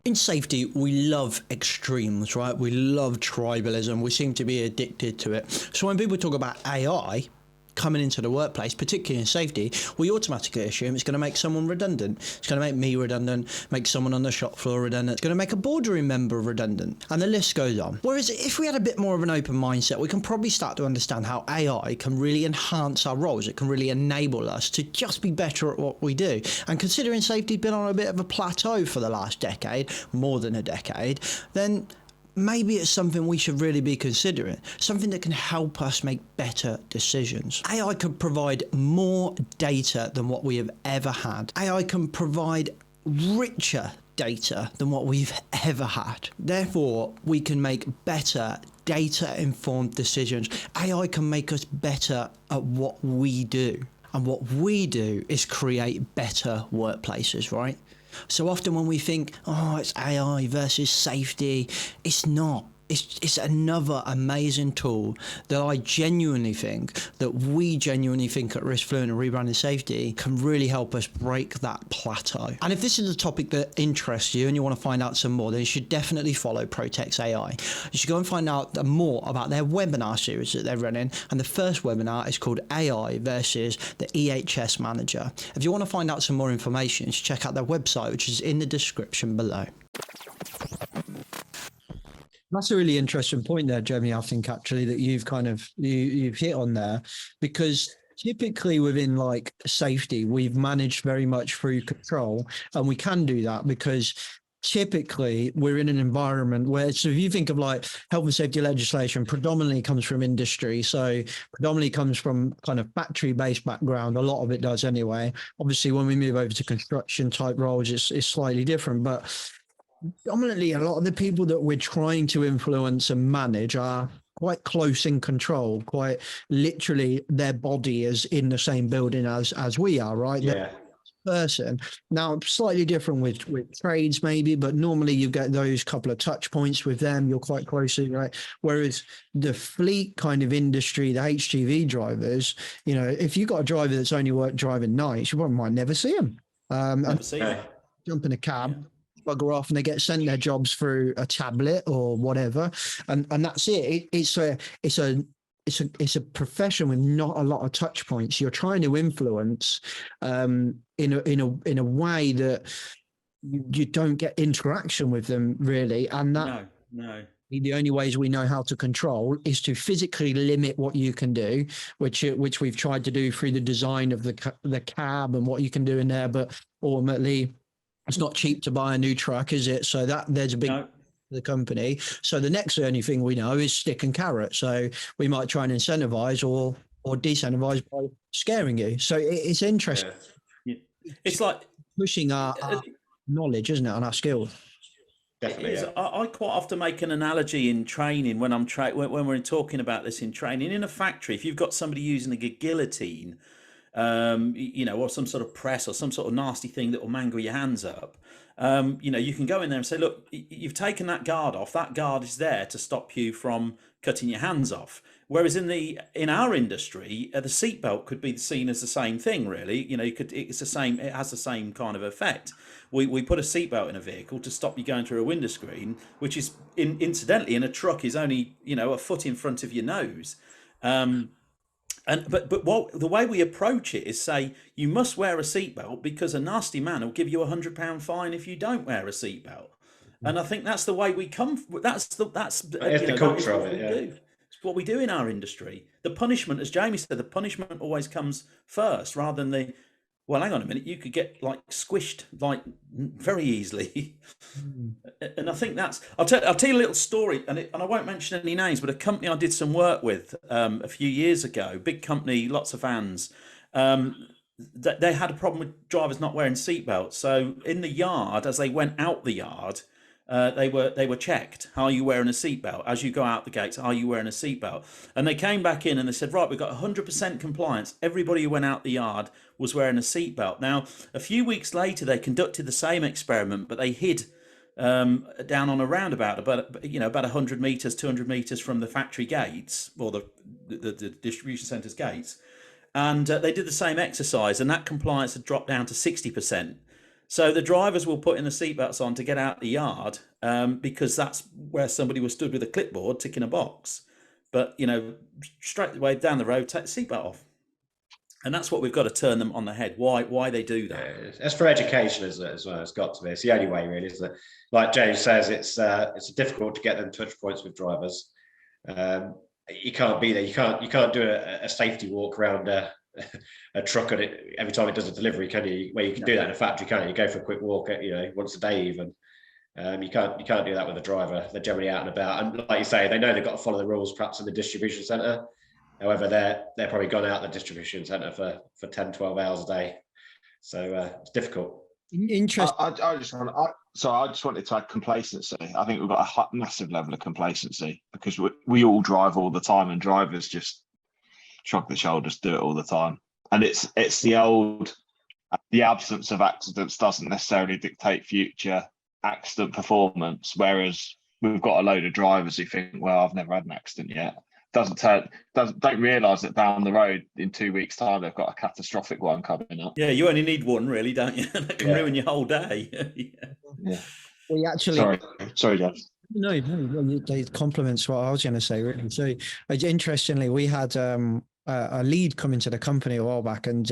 In safety, we love extremes, right? We love tribalism. We seem to be addicted to it. So when people talk about AI, coming into the workplace, particularly in safety, we automatically assume it's going to make someone redundant. It's going to make me redundant, make someone on the shop floor redundant. It's going to make a boardroom member redundant. And the list goes on. Whereas if we had a bit more of an open mindset, we can probably start to understand how AI can really enhance our roles. It can really enable us to just be better at what we do. And considering safety's been on a bit of a plateau for the last decade, more than a decade, then maybe it's something we should really be considering, something that can help us make better decisions. AI could provide more data than what we have ever had. AI can provide richer data than what we've ever had. Therefore, we can make better data-informed decisions. AI can make us better at what we do. And what we do is create better workplaces, right? So often when we think, oh, it's AI versus safety, it's not. It's another amazing tool that I genuinely think, that we genuinely think at Risk Fluent and Rebranding Safety can really help us break that plateau. And if this is a topic that interests you and you want to find out some more, then you should definitely follow PROTEX AI. You should go and find out more about their webinar series that they're running. And the first webinar is called AI versus the EHS Manager. If you want to find out some more information, you should check out their website, which is in the description below. That's a really interesting point there, Jeremy, I think actually that you've kind of, you've hit on there, because typically within like safety, we've managed very much through control, and we can do that because typically we're in an environment where, so if you think of like health and safety legislation, predominantly comes from industry. So predominantly comes from kind of factory-based background. A lot of it does anyway. Obviously, when we move over to construction type roles, it's slightly different, but dominantly, a lot of the people that we're trying to influence and manage are quite close in control, quite literally their body is in the same building as we are, right? Yeah. Person. Now, slightly different with trades maybe, but normally you get those couple of touch points with them. You're quite closely, right? Whereas the fleet kind of industry, the HGV drivers, you know, if you got a driver that's only driving nights, you probably might never see him. Never see him. Jump in a cab. Bugger off, and they get sent their jobs through a tablet or whatever, and that's it. It's a profession with not a lot of touch points. You're trying to influence in a way that you don't get interaction with them really, and that no. The only ways we know how to control is to physically limit what you can do, which we've tried to do through the design of the cab and what you can do in there, but ultimately, it's not cheap to buy a new truck, is it? So that there's a big the company. So the next only thing we know is stick and carrot. So we might try and incentivize or disincentivize by scaring you. So it's interesting. Yeah. It's like pushing our knowledge, isn't it, and our skills. Definitely. Yeah. I quite often make an analogy in training when when we're talking about this in training. In a factory, if you've got somebody using a guillotine, you know, or some sort of press or some sort of nasty thing that will mangle your hands up, you know, you can go in there and say, look, you've taken that guard off. That guard is there to stop you from cutting your hands off. Whereas in our industry, the seatbelt could be seen as the same thing, really. You know, it has the same kind of effect. We put a seatbelt in a vehicle to stop you going through a window screen, which is incidentally in a truck is only, you know, a foot in front of your nose. But the way we approach it is say you must wear a seatbelt because a nasty man will give you £100 fine if you don't wear a seatbelt. And I think that's the way we come. That's the culture of it. Yeah. It's what we do in our industry. The punishment, as Jamie said, the punishment always comes first rather than the. Well, hang on a minute. You could get like squished like very easily, and I think that's. I'll tell you a little story, and I won't mention any names, but a company I did some work with a few years ago, big company, lots of vans. They had a problem with drivers not wearing seatbelts. So in the yard, as they went out the yard, they were checked. Are you wearing a seatbelt? As you go out the gates, are you wearing a seatbelt? And they came back in and they said, right, we've got 100% compliance. Everybody who went out the yard was wearing a seatbelt. Now, a few weeks later, they conducted the same experiment, but they hid down on a roundabout about 100 meters, 200 meters from the factory gates or the distribution centers gates. And they did the same exercise, and that compliance had dropped down to 60%. So the drivers were putting the seatbelts on to get out the yard because that's where somebody was stood with a clipboard ticking a box. But, you know, straight away down the road, take the seatbelt off. And that's what we've got to turn them on the head. Why they do that? Yeah, it's for education, isn't it, as well? It's got to be. It's the only way, really, isn't it? Like James says, it's difficult to get them touch points with drivers. You can't be there. You can't do a safety walk around a truck on it every time it does a delivery, can you? Where you can do that in a factory, can't you? You go for a quick walk, once a day even. You can't do that with a driver. They're generally out and about, and like you say, they know they've got to follow the rules, perhaps in the distribution centre. However, they're probably gone out the distribution centre for 10, 12 hours a day. So it's difficult. Interesting. I just wanted to add complacency. I think we've got a massive level of complacency because we all drive all the time, and drivers just shrug their shoulders, do it all the time. And it's the absence of accidents doesn't necessarily dictate future accident performance. Whereas we've got a load of drivers who think, well, I've never had an accident yet. Don't realise that down the road in 2 weeks' time they've got a catastrophic one coming up. Yeah, you only need one, really, don't you? That can ruin your whole day. Yeah. We actually. Sorry, Jeff. No, they compliments what I was going to say, really. So, interestingly, we had a lead come into the company a while back, and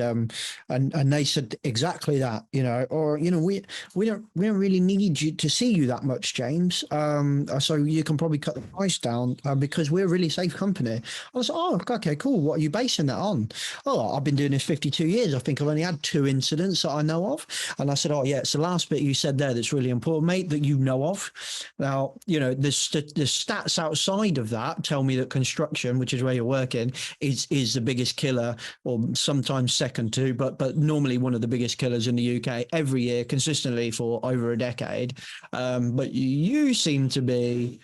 they said exactly that, we don't really need you to see you that much, James. So you can probably cut the price down because we're a really safe company. I was like, oh, okay, cool. What are you basing that on? Oh, I've been doing this 52 years. I think I've only had 2 incidents that I know of. And I said, oh yeah, it's the last bit you said there that's really important, mate, that you know of. Now, the stats outside of that tell me that construction, which is where you're working, is the biggest killer, or sometimes second to, but normally one of the biggest killers in the UK every year, consistently for over a decade. But you seem to be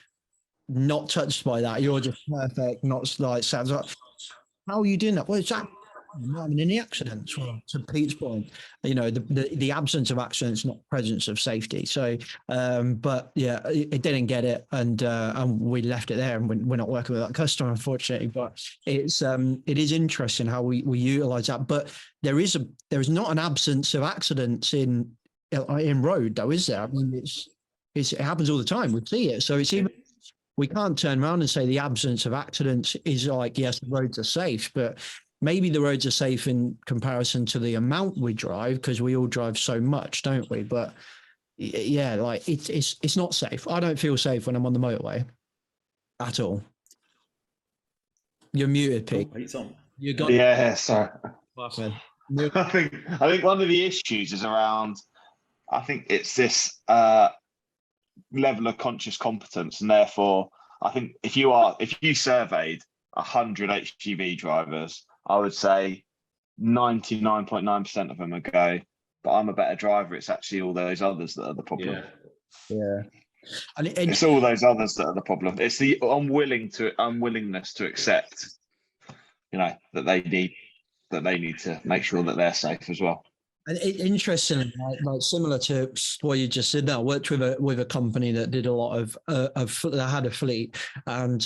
not touched by that. You're just perfect, not like sounds like. How are you doing that? Well, it's that. Not having any accidents. Well, to Pete's point, the absence of accidents, not presence of safety. So, but yeah, it didn't get it, and we left it there, and we're not working with that customer, unfortunately. But it is interesting how we utilize that. But there is not an absence of accidents in road, though, is there? I mean, it happens all the time. We see it. So it's even. We can't turn around and say the absence of accidents is like, yes, the roads are safe, but maybe the roads are safe in comparison to the amount we drive, because we all drive so much, don't we? But yeah, like it's not safe. I don't feel safe when I'm on the motorway at all. You're muted, Pete. It's on. You got sorry. I think one of the issues is around. I think it's this level of conscious competence, and therefore, I think if you surveyed 100 HGV drivers, I would say 99.9% of them would go, but I'm a better driver. It's actually all those others that are the problem. Yeah. And it's all those others that are the problem. It's the unwillingness to accept, that they need to make sure that they're safe as well. And interestingly, like similar to what you just said, now I worked with a company that did a lot of that had a fleet, and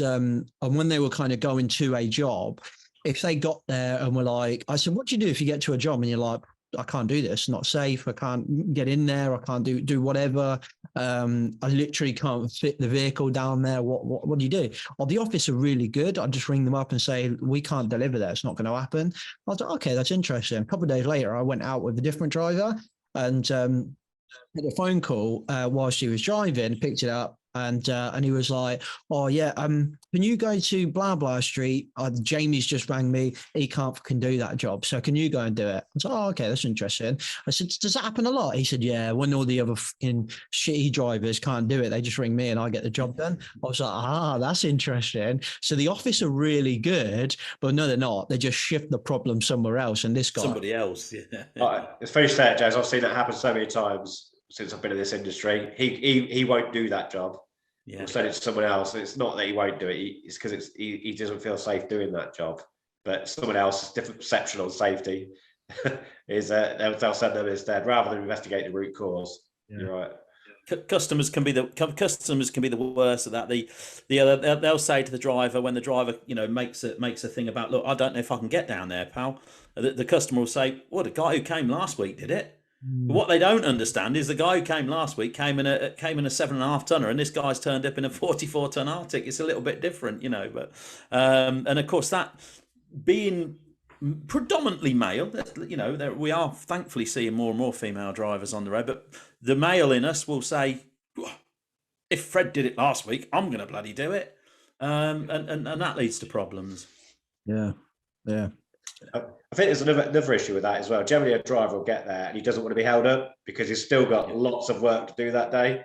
when they were kind of going to a job, if they got there and were like, I said, what do you do if you get to a job and you're like, I can't do this, not safe, I can't get in there, I can't do whatever, I literally can't fit the vehicle down there, what do you do? Well, the office are really good. I just ring them up and say, we can't deliver there, it's not going to happen. I was like, okay, that's interesting. A couple of days later, I went out with a different driver and had a phone call while she was driving, picked it up, and he was like, oh yeah, can you go to blah blah street? Jamie's just rang me, he can't fucking do that job, so can you go and do it? I said, oh okay, that's interesting. I said, does that happen a lot? He said, yeah, when all the other fucking shitty drivers can't do it, they just ring me and I get the job done. I was like, that's interesting. So the office are really good, but no, they're not. They just shift the problem somewhere else, and this guy, somebody else. Yeah. It's very sad, Jazz. I've seen that happen so many times since I've been in this industry. He won't do that job. Yeah. He'll send it to someone else. It's not that he won't do it. It's because he doesn't feel safe doing that job. But someone else's different perception on safety is they'll send them instead rather than investigate the root cause. Yeah. You're right. Customers can be the worst at that. They'll say to the driver, when the driver makes a thing about, look, I don't know if I can get down there, pal. The customer will say, well, the guy who came last week did it. But what they don't understand is the guy who came last week came in a 7.5 tonner, and this guy's turned up in a 44 ton Arctic. It's a little bit different, But and of course, that being predominantly male. We are thankfully seeing more and more female drivers on the road, but the male in us will say, if Fred did it last week, I'm going to bloody do it. And that leads to problems. Yeah. I think there's another issue with that as well. Generally, a driver will get there and he doesn't want to be held up because he's still got lots of work to do that day.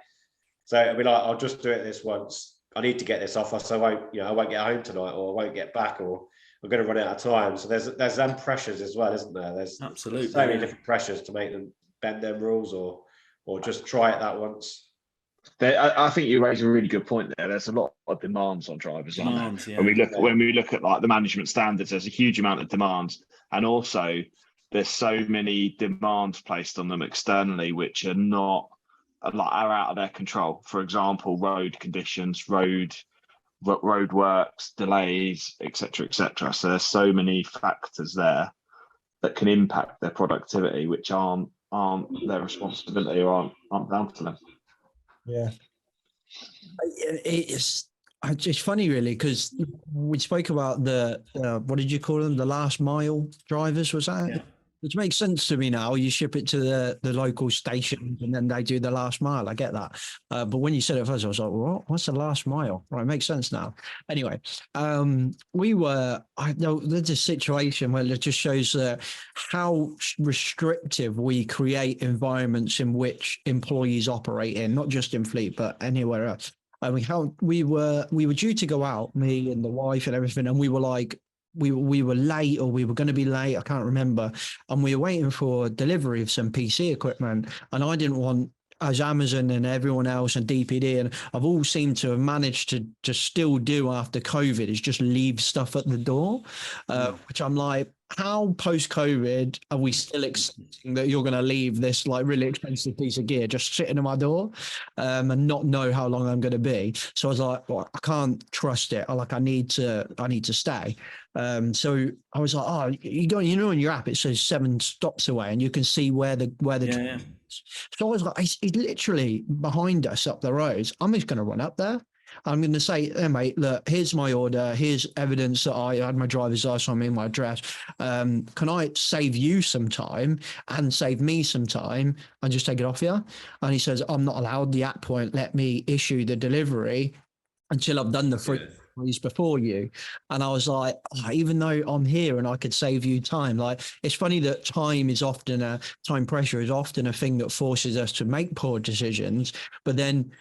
So it'll be like, I'll just do it this once. I need to get this off, so I won't get home tonight, or I won't get back, or I'm going to run out of time. So there's them pressures as well, isn't there? There's absolutely so many different pressures to make them bend them rules, or just try it that once. I think you raise a really good point there. There's a lot of demands on drivers. Yeah. When we look at like the management standards, there's a huge amount of demands, and also there's so many demands placed on them externally which are not are out of their control. For example, road conditions, road works, delays, etc., etc. So there's so many factors there that can impact their productivity, which aren't their responsibility or aren't down to them. Yeah, it's funny really, because we spoke about the what did you call them, the last mile drivers, was that? Yeah. Which makes sense to me now. You ship it to the local station and then they do the last mile. I get that. But when you said it first, I was like, what's the last mile? Right, it makes sense now. Anyway, there's a situation where it just shows how restrictive we create environments in which employees operate in, not just in Fleet, but anywhere else. I mean, how we were due to go out, me and the wife and everything, and we were like, we were late, or we were going to be late, I can't remember, and we were waiting for delivery of some PC equipment, and I didn't want, as Amazon and everyone else and DPD and I've all seemed to have managed to still do after COVID, is just leave stuff at the door, which I'm like, how post-COVID are we still accepting that you're going to leave this like really expensive piece of gear just sitting at my door and not know how long I'm going to be? So I was like, well, I can't trust it. I need to stay. So I was like, oh, in your app, it says 7 stops away and you can see where the Yeah. So I was like, he's literally behind us up the road. I'm just going to run up there. I'm going to say, hey, mate, look, here's my order. Here's evidence that I had my driver's license on me, my address. Can I save you some time and save me some time and just take it off you? And he says, I'm not allowed. The app won't let me issue the delivery until I've done the free before you. And I was like, even though I'm here and I could save you time, like, it's funny that time pressure is often a thing that forces us to make poor decisions, but then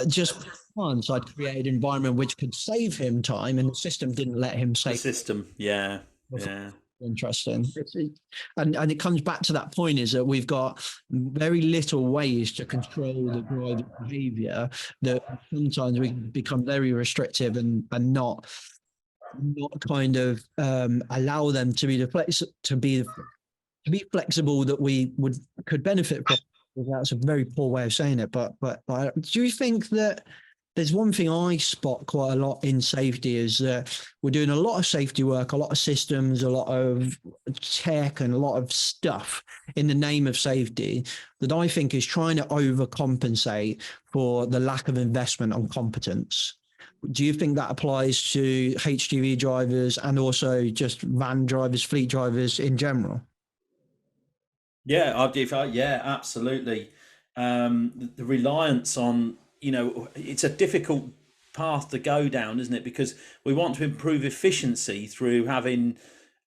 just once I'd created an environment which could save him time and the system didn't let him save the system. Yeah. Interesting. And it comes back to that point, is that we've got very little ways to control the driver behavior, that sometimes we become very restrictive and not kind of allow them to be flexible that we could benefit from. That's a very poor way of saying it, but do you think that there's one thing I spot quite a lot in safety, is that we're doing a lot of safety work, a lot of systems, a lot of tech and a lot of stuff in the name of safety that I think is trying to overcompensate for the lack of investment on competence. Do you think that applies to HGV drivers and also just van drivers, fleet drivers in general? Yeah, yeah, absolutely. The reliance on, it's a difficult path to go down, isn't it? Because we want to improve efficiency through having,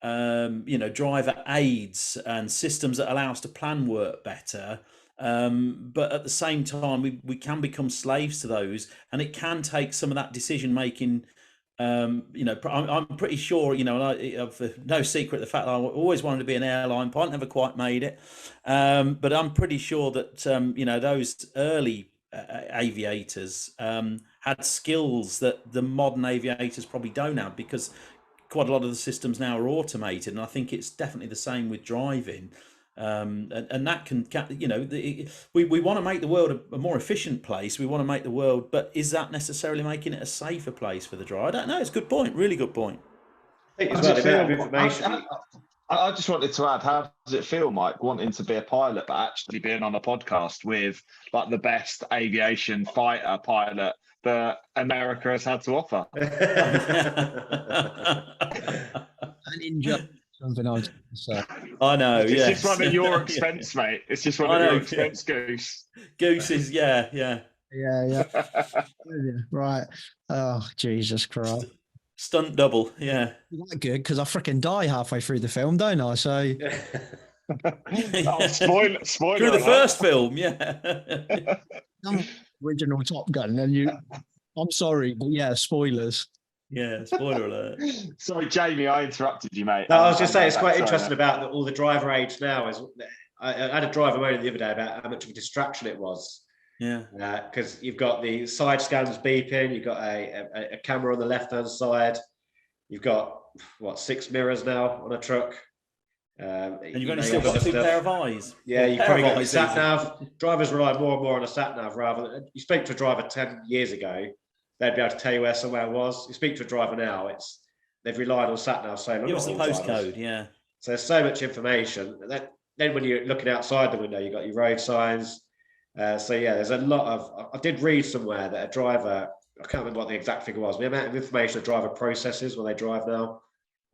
driver aids and systems that allow us to plan work better. But at the same time, we can become slaves to those, and it can take some of that decision making. I'm pretty sure, and I've no secret the fact that I always wanted to be an airline pilot, never quite made it. But I'm pretty sure that, those early aviators had skills that the modern aviators probably don't have, because quite a lot of the systems now are automated. And I think it's definitely the same with driving. And that can, we want to make the world a more efficient place. We want to make the world, but is that necessarily making it a safer place for the driver? I don't know. It's a good point. Really good point. I think it's about the amount of information. I just wanted to add, how does it feel, Mike, wanting to be a pilot, but actually being on a podcast with like the best aviation fighter pilot that America has had to offer? And in Something else. So. I know. It's Yeah. just one at your expense, mate. It's just one at your expense, Goose. Goose is yeah. Right. Oh, Jesus Christ. Stunt double. Yeah. That good because I freaking die halfway through the film, don't I? So. Oh, spoiler through the first film, yeah. Original Top Gun, and you. I'm sorry, but yeah, spoilers. Yeah, spoiler alert. Sorry, Jamie, I interrupted you, mate. No, I was just saying it's quite interesting about all the driver age now. Is I had a driver moaning the other day about how much of a distraction it was. Yeah. Because you've got the side scans beeping, you've got a camera on the left-hand side, you've got, 6 mirrors now on a truck. And you've only still got 2 pair of eyes. Yeah, you've probably got the sat-nav. Drivers rely more and more on a sat-nav rather than... You speak to a driver 10 years ago, they'd be able to tell you where somewhere was. You speak to a driver now, they've relied on sat-nav so long. Give us the postcode, yeah. So there's so much information. Then when you're looking outside the window, you've got your road signs. So yeah, there's a lot of... I did read somewhere that a driver... I can't remember what the exact figure was. The amount of information a driver processes when they drive now,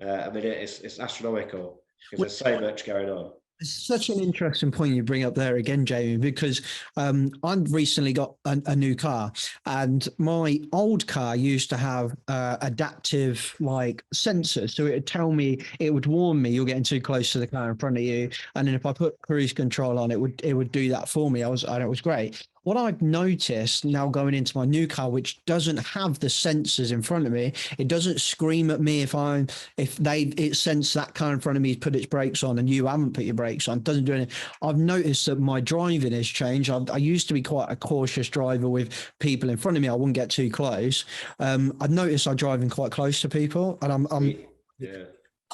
I mean, it's astronomical because there's so much going on. It's such an interesting point you bring up there again, Jamie, because I've recently got a new car, and my old car used to have adaptive like sensors. So it would tell me, it would warn me you're getting too close to the car in front of you, and then if I put cruise control on, it would do that for me. And it was great. What I've noticed now going into my new car, which doesn't have the sensors in front of me, it doesn't scream at me if it senses that car in front of me has put its brakes on and you haven't put your brakes on. It doesn't do anything. I've noticed that my driving has changed. I used to be quite a cautious driver with people in front of me. I wouldn't get too close. I've noticed I'm driving quite close to people, and I'm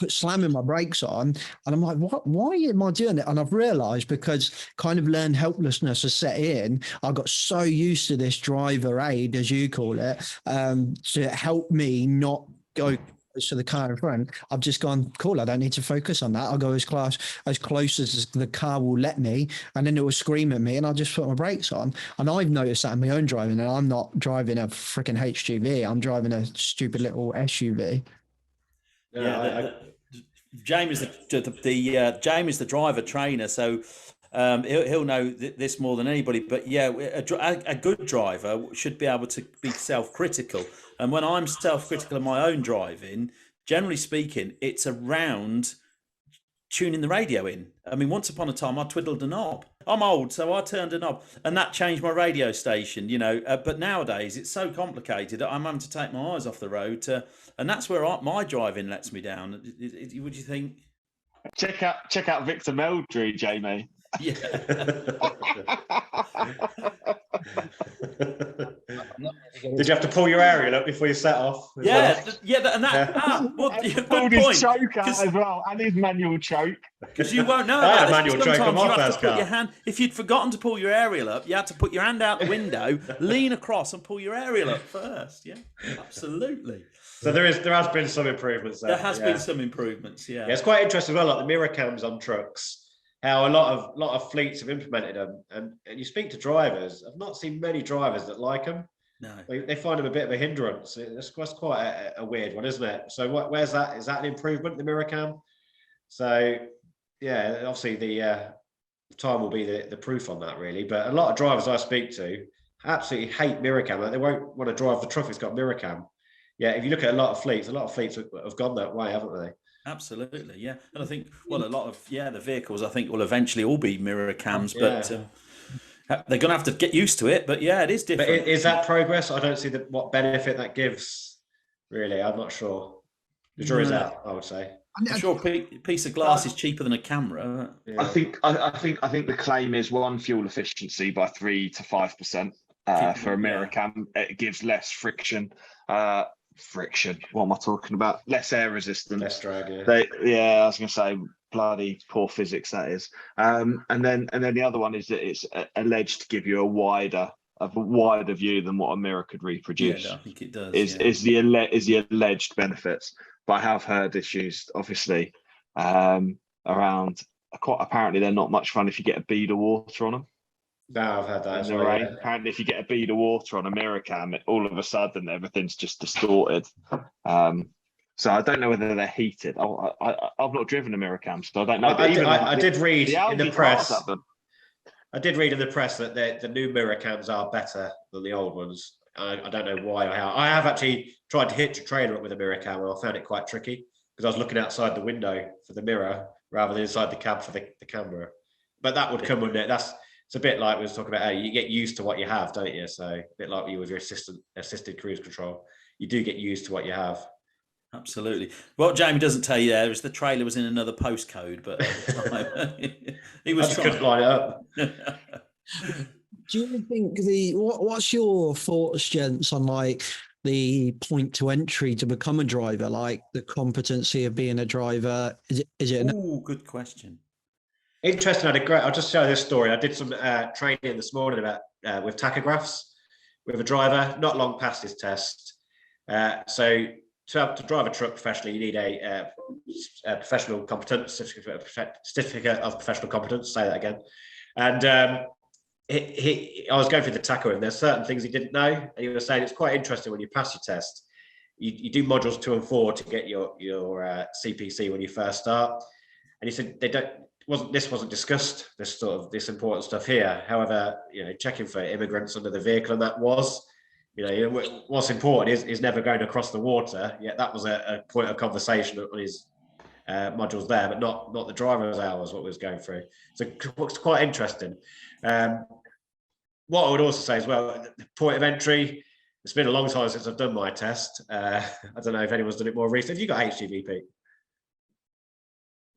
slamming my brakes on, and I'm like, why am I doing it? And I've realized, because kind of learned helplessness has set in, I got so used to this driver aid, as you call it, to help me not go to the car in front. I've just gone, cool, I don't need to focus on that. I'll go as close as the car will let me, and then it will scream at me, and I'll just put my brakes on. And I've noticed that in my own driving, and I'm not driving a freaking HGV, I'm driving a stupid little SUV. James is the driver trainer, so he'll know this more than anybody. But yeah, a good driver should be able to be self-critical. And when I'm self-critical in my own driving, generally speaking, it's around tuning the radio in. I mean, once upon a time, I twiddled a knob. I'm old, so I turned a knob, and that changed my radio station, but nowadays it's so complicated that I'm having to take my eyes off the road and that's where my driving lets me down. Would you think? Check out Victor Meldrew, Jamie. Yeah. Did you have to pull your aerial up before you set off? Good his point. choke out as well, and his manual choke. Because you won't know. I had a manual choke on my first car. Your hand, if you'd forgotten to pull your aerial up, you had to put your hand out the window, lean across, and pull your aerial up first. Yeah, absolutely. So there has been some improvements there. There has been some improvements. Yeah. It's quite interesting as well, like the mirror cams on trucks. How a lot of fleets have implemented them, and you speak to drivers. I've not seen many drivers that like them. No, they find them a bit of a hindrance. It's quite a weird one, isn't it? So where's that? Is that an improvement, the mirror cam? So yeah, obviously the time will be the proof on that, really. But a lot of drivers I speak to absolutely hate mirror cam. Like, they won't want to drive the truck if it's got mirror cam. Yeah, if you look at a lot of fleets have gone that way, haven't they? Absolutely, yeah. And I think, a lot of the vehicles I think will eventually all be mirror cams, but they're going to have to get used to it. But yeah, it is different. But is that progress? I don't see what benefit that gives. Really, I'm not sure. The jury's out, I would say. I'm sure a piece of glass is cheaper than a camera. Yeah. I think the claim is fuel efficiency by 3 to 5% for a mirror cam. It gives less friction. What am I talking about? Less air resistance. Less drag. Yeah. I was going to say, bloody poor physics that is. And then the other one is that it's alleged to give you a wider view than what a mirror could reproduce. Yeah, I think it does. Is the alleged benefits, but I have heard issues, obviously, around. Apparently, they're not much fun if you get a bead of water on them. No, I've had that as well. Right. Yeah. Apparently, if you get a bead of water on a mirror cam, all of a sudden everything's just distorted. So I don't know whether they're heated. I've not driven a mirror cam, so I don't know. I did read in the press. I did read in the press that the new mirror cams are better than the old ones. I don't know why. I have actually tried to hitch a trailer up with a mirror cam, and I found it quite tricky because I was looking outside the window for the mirror rather than inside the cab for the camera. But that would come with it. It's a bit like we was talking about. You get used to what you have, don't you? So a bit like you with your assisted cruise control. You do get used to what you have. Absolutely. What Jamie doesn't tell you there is the trailer was in another postcode, but he was couldn't line it up. Do you think what's your thoughts, gents, on like the point to entry to become a driver, like the competency of being a driver? Is it? Oh, good question. Interesting. I'll just show this story. I did some training this morning about with tachographs with a driver, not long past his test. So to drive a truck professionally, you need a professional competence certificate of professional competence. Say that again. And I was going through the tacho with him. There's certain things he didn't know, and he was saying it's quite interesting when you pass your test. You do modules 2 and 4 to get your CPC when you first start. And he said this wasn't discussed, this important stuff here. However, checking for immigrants under the vehicle, and that was. What's important is never going across the water. Yet that was a point of conversation on his modules there, but not the driver's hours, what we was going through. So it's quite interesting. What I would also say as well, the point of entry, it's been a long time since I've done my test. I don't know if anyone's done it more recently. Have you got HGV, Pete?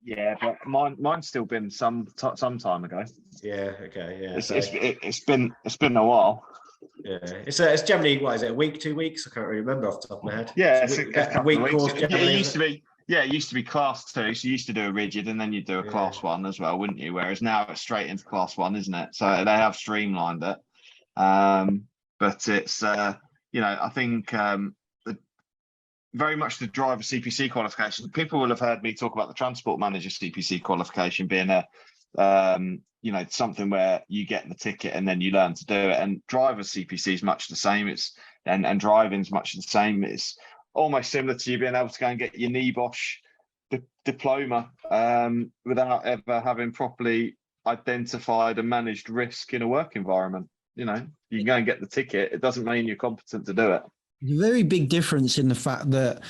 Yeah, but mine's still been some time ago. Yeah, okay, yeah. It's been a while. Yeah, it's generally, what is it, a week, 2 weeks? I can't really remember off the top of my head. Yeah, it's a week course. It used to be class 2, so you used to do a rigid and then you do a class 1 as well, wouldn't you? Whereas now it's straight into class 1, isn't it? So they have streamlined it. But it's I think very much the driver CPC qualification. People will have heard me talk about the transport manager CPC qualification being something where you get the ticket and then you learn to do it. And driver CPC is much the same. And driving's much the same. It's almost similar to you being able to go and get your NEBOSH diploma without ever having properly identified and managed risk in a work environment. You can go and get the ticket. It doesn't mean you're competent to do it. There's a very big difference in the fact that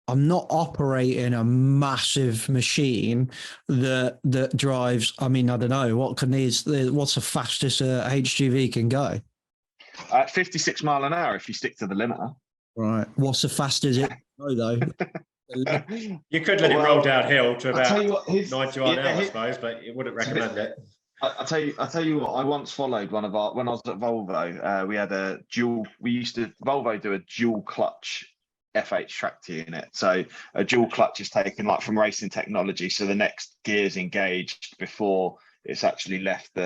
I'm not operating a massive machine that drives. I mean, I don't know what's the fastest HGV can go. 56 mile an hour if you stick to the limiter. Right. What's the fastest it can go though? You could let it roll downhill to about 90 miles an hour, I suppose, but you wouldn't recommend it. I'll tell you what. I once followed when I was at Volvo. We had Volvo do a dual clutch FH tractor unit. So a dual clutch is taken like from racing technology. So the next gear's engaged before it's actually left.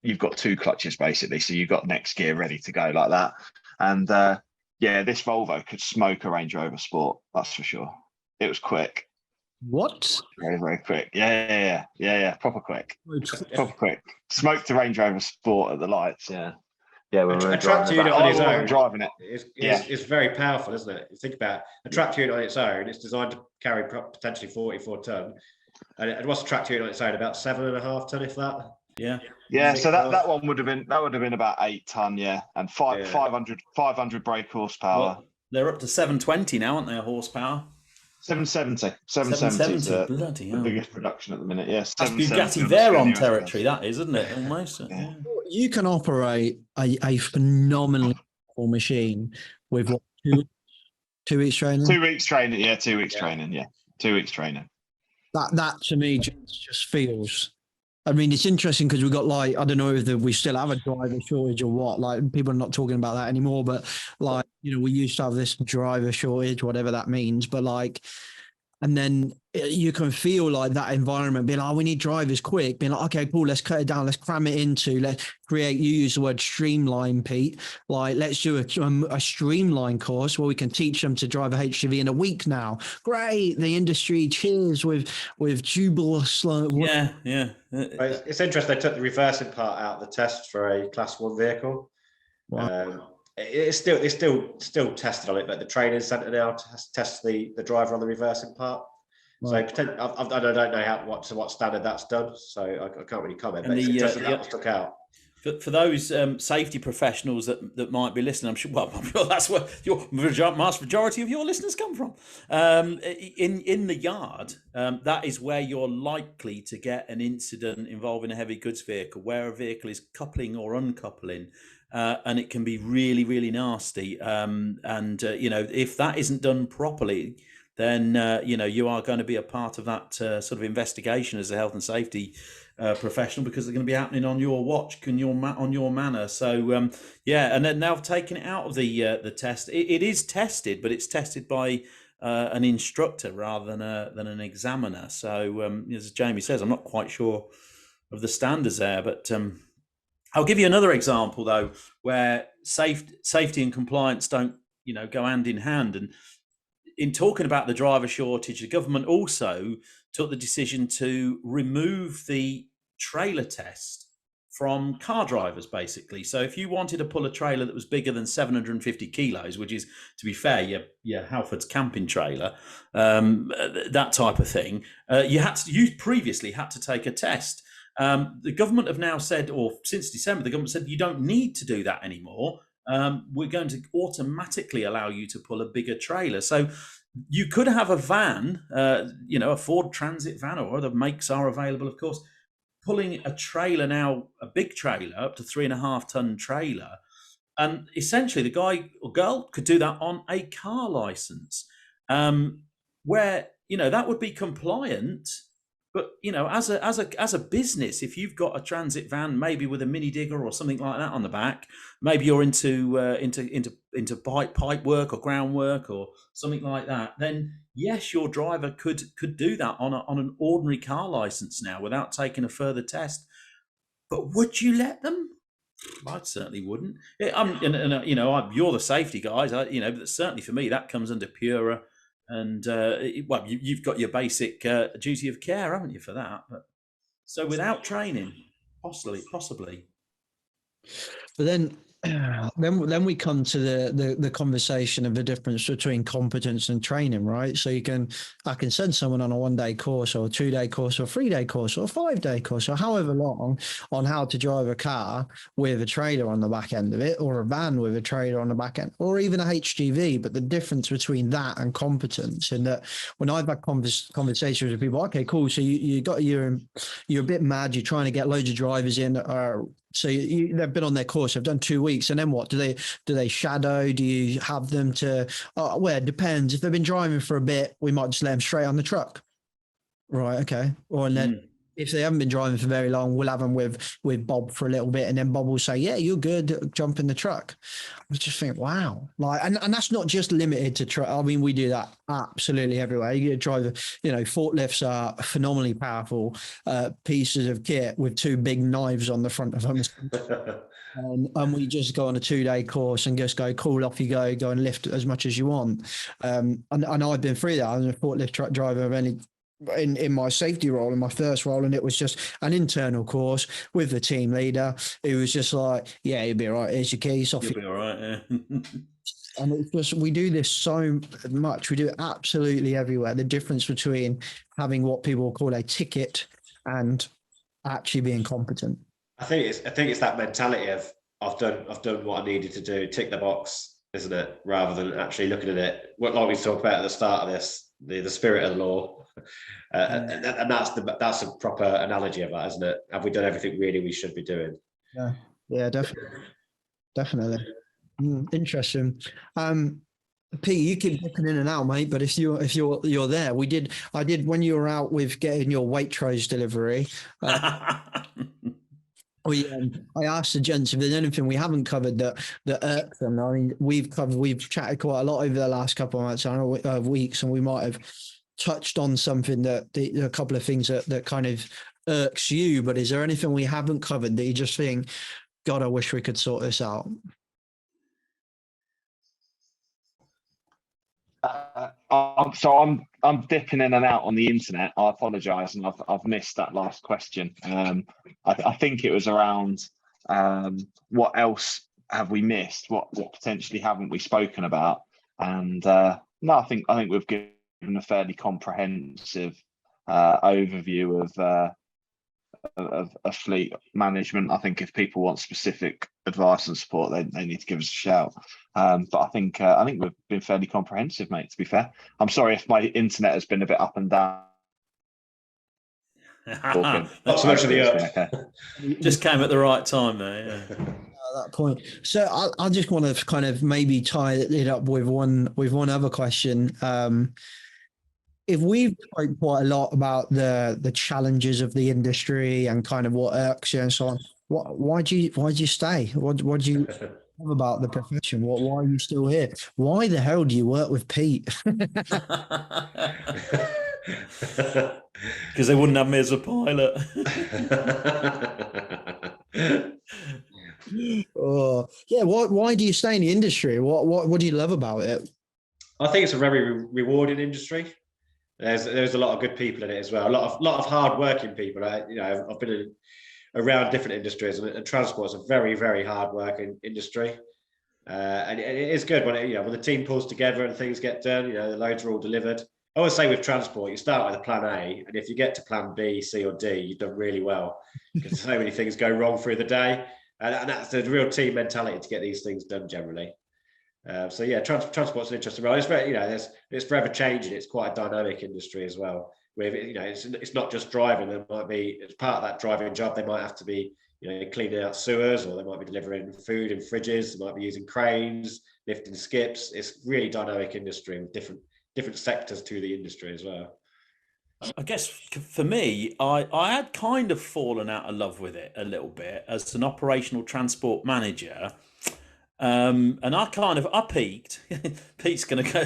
You've got 2 clutches basically. So you've got next gear ready to go like that. And this Volvo could smoke a Range Rover Sport. That's for sure. It was quick. What? Very, very quick. Yeah. Proper quick. Proper quick. Smoked the Range Rover Sport at the lights. Yeah. Yeah, a tractor unit on its own driving it. It's very powerful, isn't it? You think about a tractor unit on its own. It's designed to carry potentially 44 ton, and what's a tractor unit on its own? About 7.5 ton, if that. Yeah. Yeah. So that one would have been about 8 ton. Yeah, and 500 brake horsepower. Well, they're up to 720 now, aren't they? Horsepower. 770. 770. Bloody hell. The biggest production at the minute. Yes. That's Bugatti Veyron territory, that is, isn't it? Almost. Yeah. You can operate a phenomenally powerful machine with what, 2 weeks training? 2 weeks training. Yeah, 2 weeks training. Yeah, 2 weeks training. That to me just feels. I mean, it's interesting because we've got I don't know if we still have a driver shortage or what. Like, people are not talking about that anymore. But we used to have this driver shortage, whatever that means. But and then you can feel like that environment being like, we need drivers quick, being like, okay, cool, let's cut it down, let's cram it into, let's create, you use the word streamline, Pete, let's do a streamline course where we can teach them to drive a HGV in a week now. Great, the industry cheers with jubilous. Yeah. It's interesting, they took the reversing part out of the test for a class 1 vehicle. Wow. it's still tested on it, but the training centre now tests the driver on the reversing part. Right. So I don't know what standard that's done, so I can't really comment. But it's just that was took out. For those safety professionals that might be listening, I'm sure that's where your vast majority of your listeners come from. In the yard, that is where you're likely to get an incident involving a heavy goods vehicle, where a vehicle is coupling or uncoupling, and it can be really, really nasty. If that isn't done properly, then you are going to be a part of that sort of investigation as a health and safety professional, because they're going to be happening on your watch and on your manner. So and then now taking it out of the test, it is tested, but it's tested by an instructor rather than an examiner. So as Jamie says, I'm not quite sure of the standards there, but I'll give you another example though, where safety and compliance don't go hand in hand. And in talking about the driver shortage, the government also took the decision to remove the trailer test from car drivers, basically. So if you wanted to pull a trailer that was bigger than 750 kilos, which is, to be fair, your Halford's camping trailer, that type of thing, you previously had to take a test. The government have now said, or since December, the government said you don't need to do that anymore. We're going to automatically allow you to pull a bigger trailer. So you could have a van, a Ford Transit van, or other makes are available, of course, pulling a trailer now, a big trailer, up to 3.5 ton trailer. And essentially the guy or girl could do that on a car license, where, that would be compliant. But as a business, if you've got a transit van, maybe with a mini digger or something like that on the back, maybe you're into pipe work or groundwork or something like that, then yes, your driver could do that on an ordinary car license now without taking a further test. But would you let them? I certainly wouldn't. You're the safety guys, but certainly for me that comes under Pura. And you've got your basic duty of care, haven't you, for that? But so without training, possibly. But then we come to the conversation of the difference between competence and training, right? So I can send someone on a 1-day course or a 2-day course or a 3-day course or a 5-day course or however long on how to drive a car with a trailer on the back end of it, or a van with a trailer on the back end, or even a HGV. But the difference between that and competence, and that when I've had conversations with people, okay, cool. So you're a bit mad. You're trying to get loads of drivers in. So they've been on their course. I've done 2 weeks, and then what? Do they shadow? Do you have them to? Well, it depends. If they've been driving for a bit, we might just let them straight on the truck. Right. Okay. Or and then if they haven't been driving for very long, we'll have them with Bob for a little bit, and then Bob will say, "Yeah, you're good. Jump in the truck." I just think, wow, and that's not just limited to truck. I mean, we do that absolutely everywhere. You drive, forklifts are phenomenally powerful pieces of kit with 2 big knives on the front of them. And we just go on a 2-day course and just go, cool, off you go and lift as much as you want. And I've been through that. I was a forklift truck driver in my safety role, in my first role, and it was just an internal course with the team leader. It was just like, yeah, you'll be all right. Here's your keys. Off. You'll be all right. Yeah. And it's just, we do this so much. We do it absolutely everywhere. The difference between having what people call a ticket and actually being competent. I think it's that mentality of I've done what I needed to do, tick the box, isn't it? Rather than actually looking at it, like we talked about at the start of this, the spirit of the law. And that's a proper analogy of that, isn't it? Have we done everything really we should be doing? Yeah, definitely. Interesting. Pete, you keep dipping in and out, mate. But if you're there, I did when you were out with getting your Waitrose delivery. I asked the gents if there's anything we haven't covered that irks them. I mean, we've chatted quite a lot over the last couple of months, weeks, and we might have touched on something a couple of things that kind of irks you. But is there anything we haven't covered that you just think, God, I wish we could sort this out? I'm dipping in and out on the internet. I apologise, and I've missed that last question. I think it was around what else have we missed? What potentially haven't we spoken about? And no, I think we've given a fairly comprehensive overview of fleet management. I think if people want specific advice and support, they need to give us a shout. But I think we've been fairly comprehensive, mate. To be fair, I'm sorry if my internet has been a bit up and down. Not so much of the okay. Just came at the right time there. Yeah. At that point. So I just want to kind of maybe tie it up with one other question. If we've spoke quite a lot about the challenges of the industry and kind of what irks you and so on, why do you stay? What do you love about the profession? Why are you still here? Why the hell do you work with Pete? Because they wouldn't have me as a pilot. Oh yeah, why do you stay in the industry? What do you love about it? I think it's a very rewarding industry. There's a lot of good people in it as well. A lot of hard-working people. I've been around different industries, and transport's a very, very hard-working industry. And it is good when when the team pulls together and things get done. The loads are all delivered. I always say with transport, you start with a plan A, and if you get to plan B, C, or D, you've done really well, because so many things go wrong through the day, and that's the real team mentality to get these things done generally. So yeah, transport's an interesting role. It's very, it's forever changing. It's quite a dynamic industry as well. Where it's not just driving. There might be, as part of that driving job, they might have to be cleaning out sewers, or they might be delivering food in fridges. They might be using cranes, lifting skips. It's really dynamic industry with different sectors to the industry as well. I guess for me, I had kind of fallen out of love with it a little bit as an operational transport manager. And I peaked. Pete's going to go.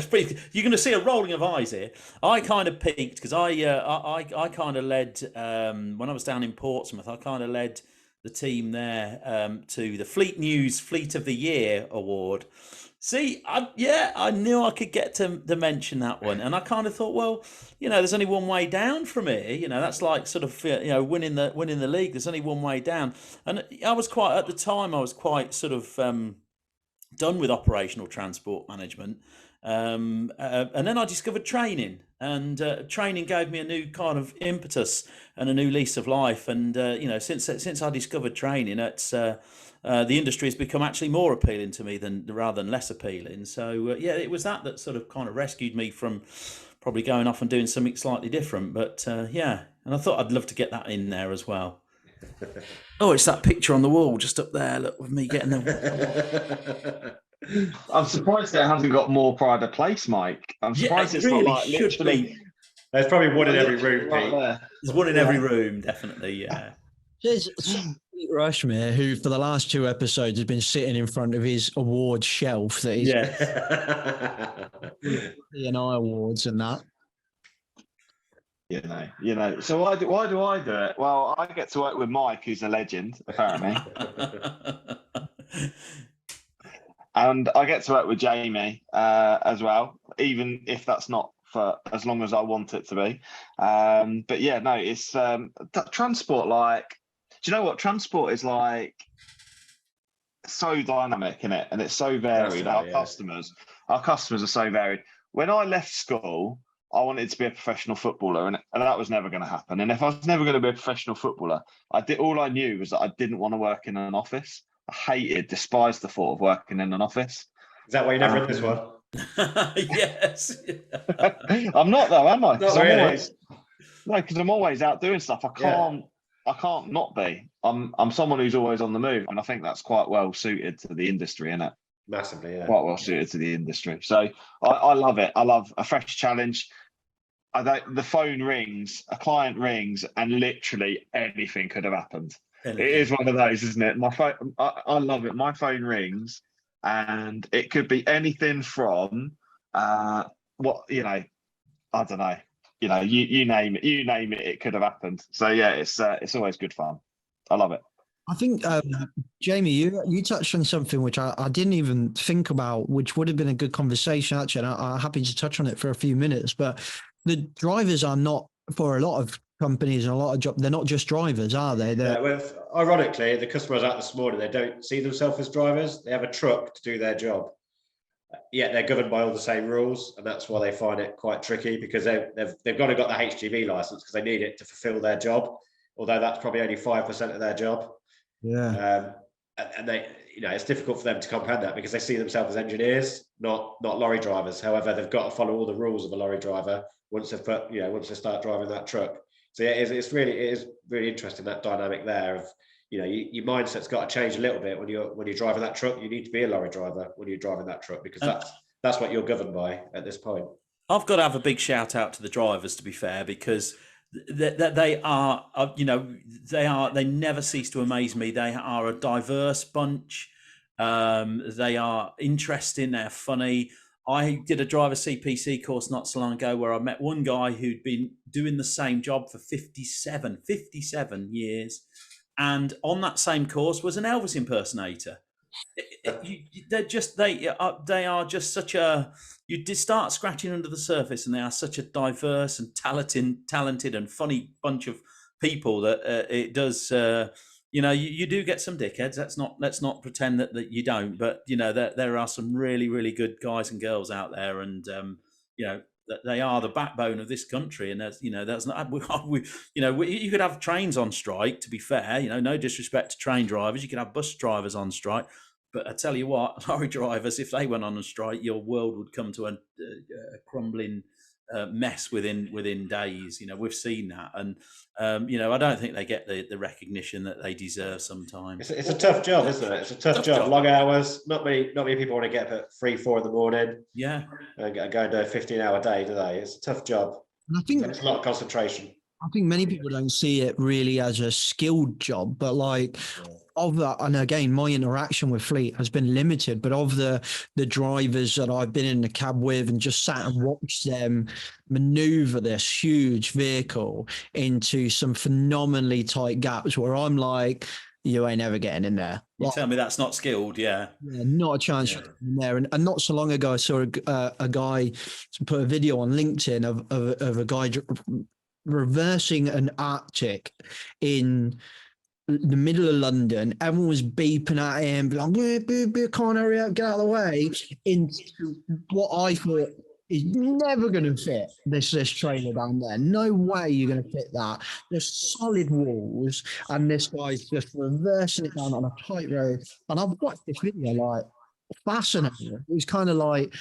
You're going to see a rolling of eyes here. I kind of peaked because I kind of led when I was down in Portsmouth. I kind of led the team there to the Fleet News Fleet of the Year award. See, I knew I could get to mention that one, and I kind of thought, well, there's only one way down from here. That's like sort of winning the league. There's only one way down, and I was quite sort of done with operational transport management, and then I discovered training, and training gave me a new kind of impetus and a new lease of life. And since I discovered training, it's the industry has become actually more appealing to me rather than less appealing. So it was that sort of kind of rescued me from probably going off and doing something slightly different. But and I thought I'd love to get that in there as well. Oh, it's that picture on the wall just up there. Look, with me getting them. I'm surprised it hasn't got more pride of place, Mike. I'm surprised it's really not like literally. There's probably one in every room, Pete. There's one in every room, definitely. Yeah. There's Pete Rushmere, who for the last 2 episodes has been sitting in front of his award shelf that he's E&I awards and that. So why do I do it? Well, I get to work with Mike, who's a legend, apparently. And I get to work with Jamie as well, even if that's not for as long as I want it to be. But yeah, no, it's transport. Like, do you know what transport is like? So dynamic in it, and it's so varied. Our customers are so varied. When I left school, I wanted to be a professional footballer, and that was never going to happen. And if I was never going to be a professional footballer, all I knew was that I didn't want to work in an office. I despised the thought of working in an office. Is that why you're never in this one? Yes. I'm not though, am I? Not really. Because I'm always out doing stuff. I can't not be. I'm someone who's always on the move, and I think that's quite well suited to the industry, isn't it? Massively, yeah. Quite well suited to the industry. So I love it. I love a fresh challenge. The phone rings, a client rings, and literally anything could have happened. It is one of those, isn't it? My phone, I love it. My phone rings, and it could be anything from I don't know. You name it, it could have happened. So yeah, it's always good fun. I love it. I think, Jamie, you touched on something which I didn't even think about, which would have been a good conversation, actually, and I'm happy to touch on it for a few minutes. But the drivers are not, for a lot of companies and a lot of jobs, they're not just drivers, are they? Yeah, well, ironically, the customer I was out this morning, they don't see themselves as drivers. They have a truck to do their job. Yet they're governed by all the same rules, and that's why they find it quite tricky, because they've got the HGV license because they need it to fulfil their job, although that's probably only 5% of their job. Yeah. And they, it's difficult for them to comprehend that because they see themselves as engineers, not lorry drivers. However, they've got to follow all the rules of a lorry driver once they start driving that truck. So yeah, it is really interesting, that dynamic there of, your mindset's got to change a little bit when you're driving that truck. You need to be a lorry driver when you're driving that truck, because that's what you're governed by at this point. I've got to have a big shout out to the drivers, to be fair, because they are, they never cease to amaze me. They are a diverse bunch. They are interesting. They're funny. I did a driver CPC course not so long ago where I met one guy who'd been doing the same job for 57 years. And on that same course was an Elvis impersonator. They are just such a, you did start scratching under the surface, and they are such a diverse and talented and funny bunch of people that it does, you do get some dickheads. Let's not pretend that you don't, but there are some really, really good guys and girls out there, and they are the backbone of this country. And that's not, you could have trains on strike, to be fair, no disrespect to train drivers. You could have bus drivers on strike, but I tell you what, lorry drivers, if they went on a strike, your world would come to a crumbling mess within days. We've seen that, and I don't think they get the recognition that they deserve sometimes. It's a tough job, isn't it? It's a tough job. Long hours. Not many people want to get up at 3-4 in the morning. Yeah, and go and do a 15-hour day, do they? It's a tough job. And I think it's a lot of concentration. I think many people don't see it really as a skilled job, but of that, and again, my interaction with Fleet has been limited, but of the drivers that I've been in the cab with and just sat and watched them maneuver this huge vehicle into some phenomenally tight gaps where I'm like, you ain't ever getting in there. You tell me that's not skilled, yeah. Not a chance in there. And not so long ago, I saw a guy put a video on LinkedIn of a guy reversing an Arctic in the middle of London. Everyone was beeping at him, like, can't hurry up, get out of the way, into what I thought is never going to fit this trailer down there. No way you're going to fit that. There's solid walls, and this guy's just reversing it down on a tight road. And I've watched this video, like, fascinating. It was kind of like,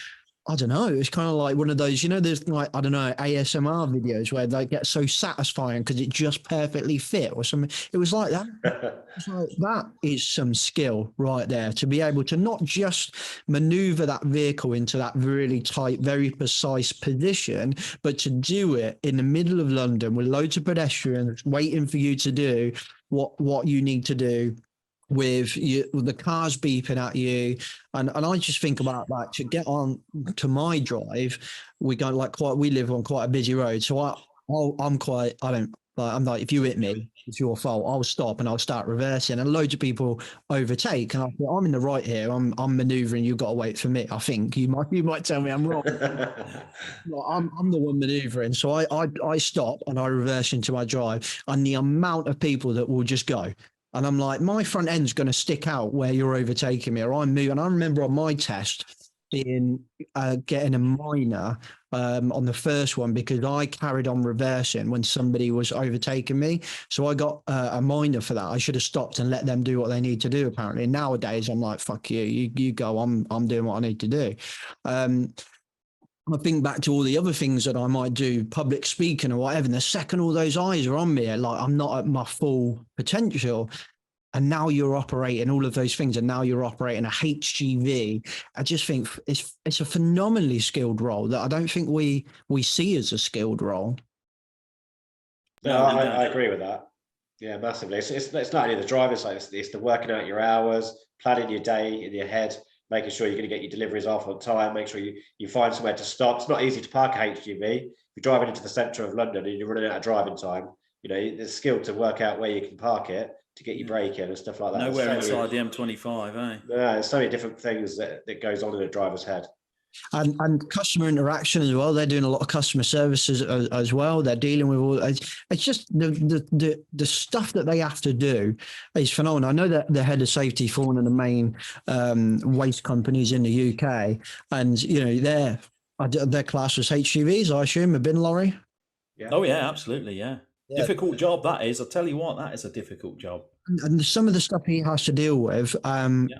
I don't know. It's kind of like one of those, there's like, I don't know, ASMR videos where they get so satisfying because it just perfectly fit or something. It was like that. It's like, that is some skill right there, to be able to not just maneuver that vehicle into that really tight, very precise position, but to do it in the middle of London with loads of pedestrians waiting for you to do what you need to do, with the cars beeping at you, and I just think about that. To get on to my drive, we live on quite a busy road, so I'm like, if you hit me, it's your fault. I'll stop and I'll start reversing, and loads of people overtake, and I thought, I'm in the right here. I'm manoeuvring. You've got to wait for me. I think you might tell me I'm wrong. I'm the one manoeuvring, so I stop and I reverse into my drive, and the amount of people that will just go. And I'm like, my front end's going to stick out where you're overtaking me, or I'm moving. I remember on my test getting a minor on the first one because I carried on reversing when somebody was overtaking me. So I got a minor for that. I should have stopped and let them do what they need to do, apparently. Nowadays, I'm like, fuck you, you go, I'm doing what I need to do. I think back to all the other things that I might do, public speaking or whatever, and the second all those eyes are on me, like I'm not at my full potential. And now you're operating all of those things, and now you're operating a HGV. I just think it's a phenomenally skilled role that I don't think we see as a skilled role. No, I agree with that. Yeah, massively. It's not only the driver's side, it's the working out your hours, planning your day in your head, making sure you're going to get your deliveries off on time, make sure you find somewhere to stop. It's not easy to park a HGV. If you're driving into the centre of London and you're running out of driving time, there's skill to work out where you can park it to get your brake in and stuff like that. Nowhere inside the M25, eh? No, there's so many different things that goes on in a driver's head. And customer interaction as well. They're doing a lot of customer services as well. They're dealing with all. It's just the stuff that they have to do is phenomenal. I know that the head of safety for one of the main waste companies in the UK, and their class was HGVs, I assume, a bin lorry. Yeah. Oh yeah, absolutely, yeah. Difficult job that is. I'll tell you what, that is a difficult job. And some of the stuff he has to deal with, and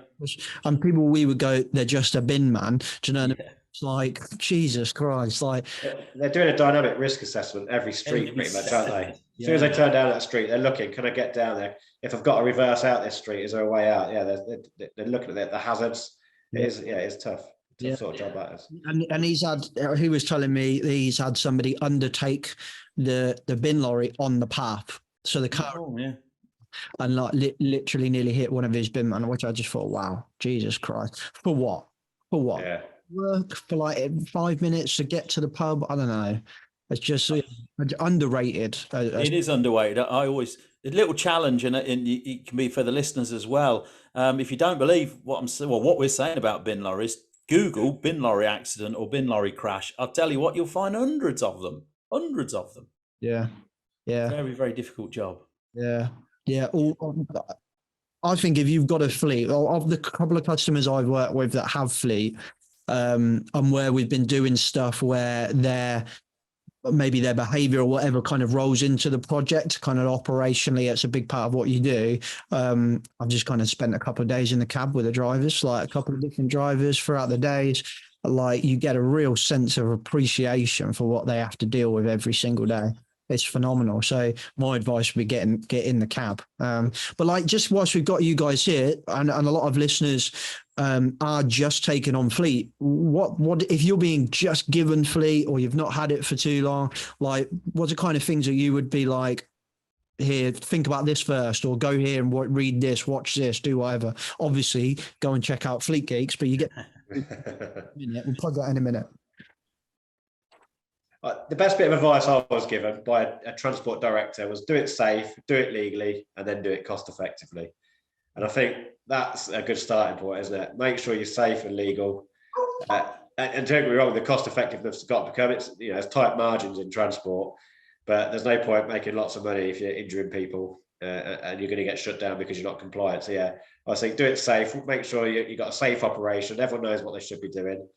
people, we would go, they're just a bin man. Do you know? Yeah. It's like, Jesus Christ! Like, they're doing a dynamic risk assessment every street, pretty much, aren't they? As soon as they turn down that street, they're looking. Can I get down there? If I've got to reverse out this street, is there a way out? Yeah, they're looking at the hazards. It's tough. Sort of job that is. And he was telling me he's had somebody undertake the bin lorry on the path, so the car and like literally nearly hit one of his bin men, which I just thought, wow, Jesus Christ, for what? Yeah. Work for like 5 minutes to get to the pub. I don't know. It's just underrated. It is underrated. I always, a little challenge, and it can be for the listeners as well. If you don't believe what we're saying about bin lorries, Google bin lorry accident or bin lorry crash. I'll tell you what, you'll find hundreds of them. Yeah. Very, very difficult job. Yeah. I think if you've got a fleet, of the couple of customers I've worked with that have fleet, and where we've been doing stuff where maybe their behavior or whatever kind of rolls into the project, kind of operationally, it's a big part of what you do. I've just kind of spent a couple of days in the cab with the drivers, like a couple of different drivers throughout the days. Like, you get a real sense of appreciation for what they have to deal with every single day. It's phenomenal. So my advice would be get in the cab. But like, just whilst we've got you guys here, and a lot of listeners are just taking on fleet, what if you're being just given fleet, or you've not had it for too long, like, what's the kind of things that you would be like, here, think about this first, or go here and read this, watch this, do whatever? Obviously, go and check out Fleet Geeks, but you get we'll plug that in a minute. The best bit of advice I was given by a transport director was do it safe, do it legally, and then do it cost effectively. And I think that's a good starting point, isn't it? Make sure you're safe and legal. And don't get me wrong, the cost effectiveness has got to become, it's tight margins in transport, but there's no point making lots of money if you're injuring people and you're going to get shut down because you're not compliant. So yeah, I think do it safe, make sure you've got a safe operation, everyone knows what they should be doing.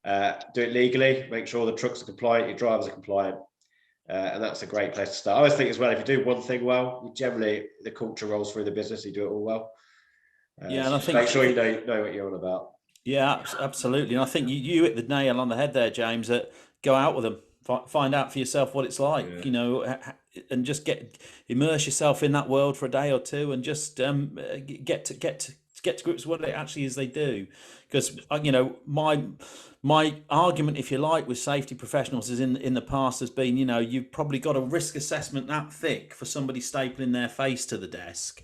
Do it legally, make sure the trucks are compliant, your drivers are compliant, and that's a great place to start. I always think as well, if you do one thing well, generally the culture rolls through the business, you do it all well. And I think make sure you know what you're on about. Yeah, absolutely. And I think you hit the nail on the head there, James, that go out with them, find out for yourself what it's like, and just immerse yourself in that world for a day or two, and just get to grips with what it actually is they do. Because my argument, if you like, with safety professionals is in the past has been, you've probably got a risk assessment that thick for somebody stapling their face to the desk,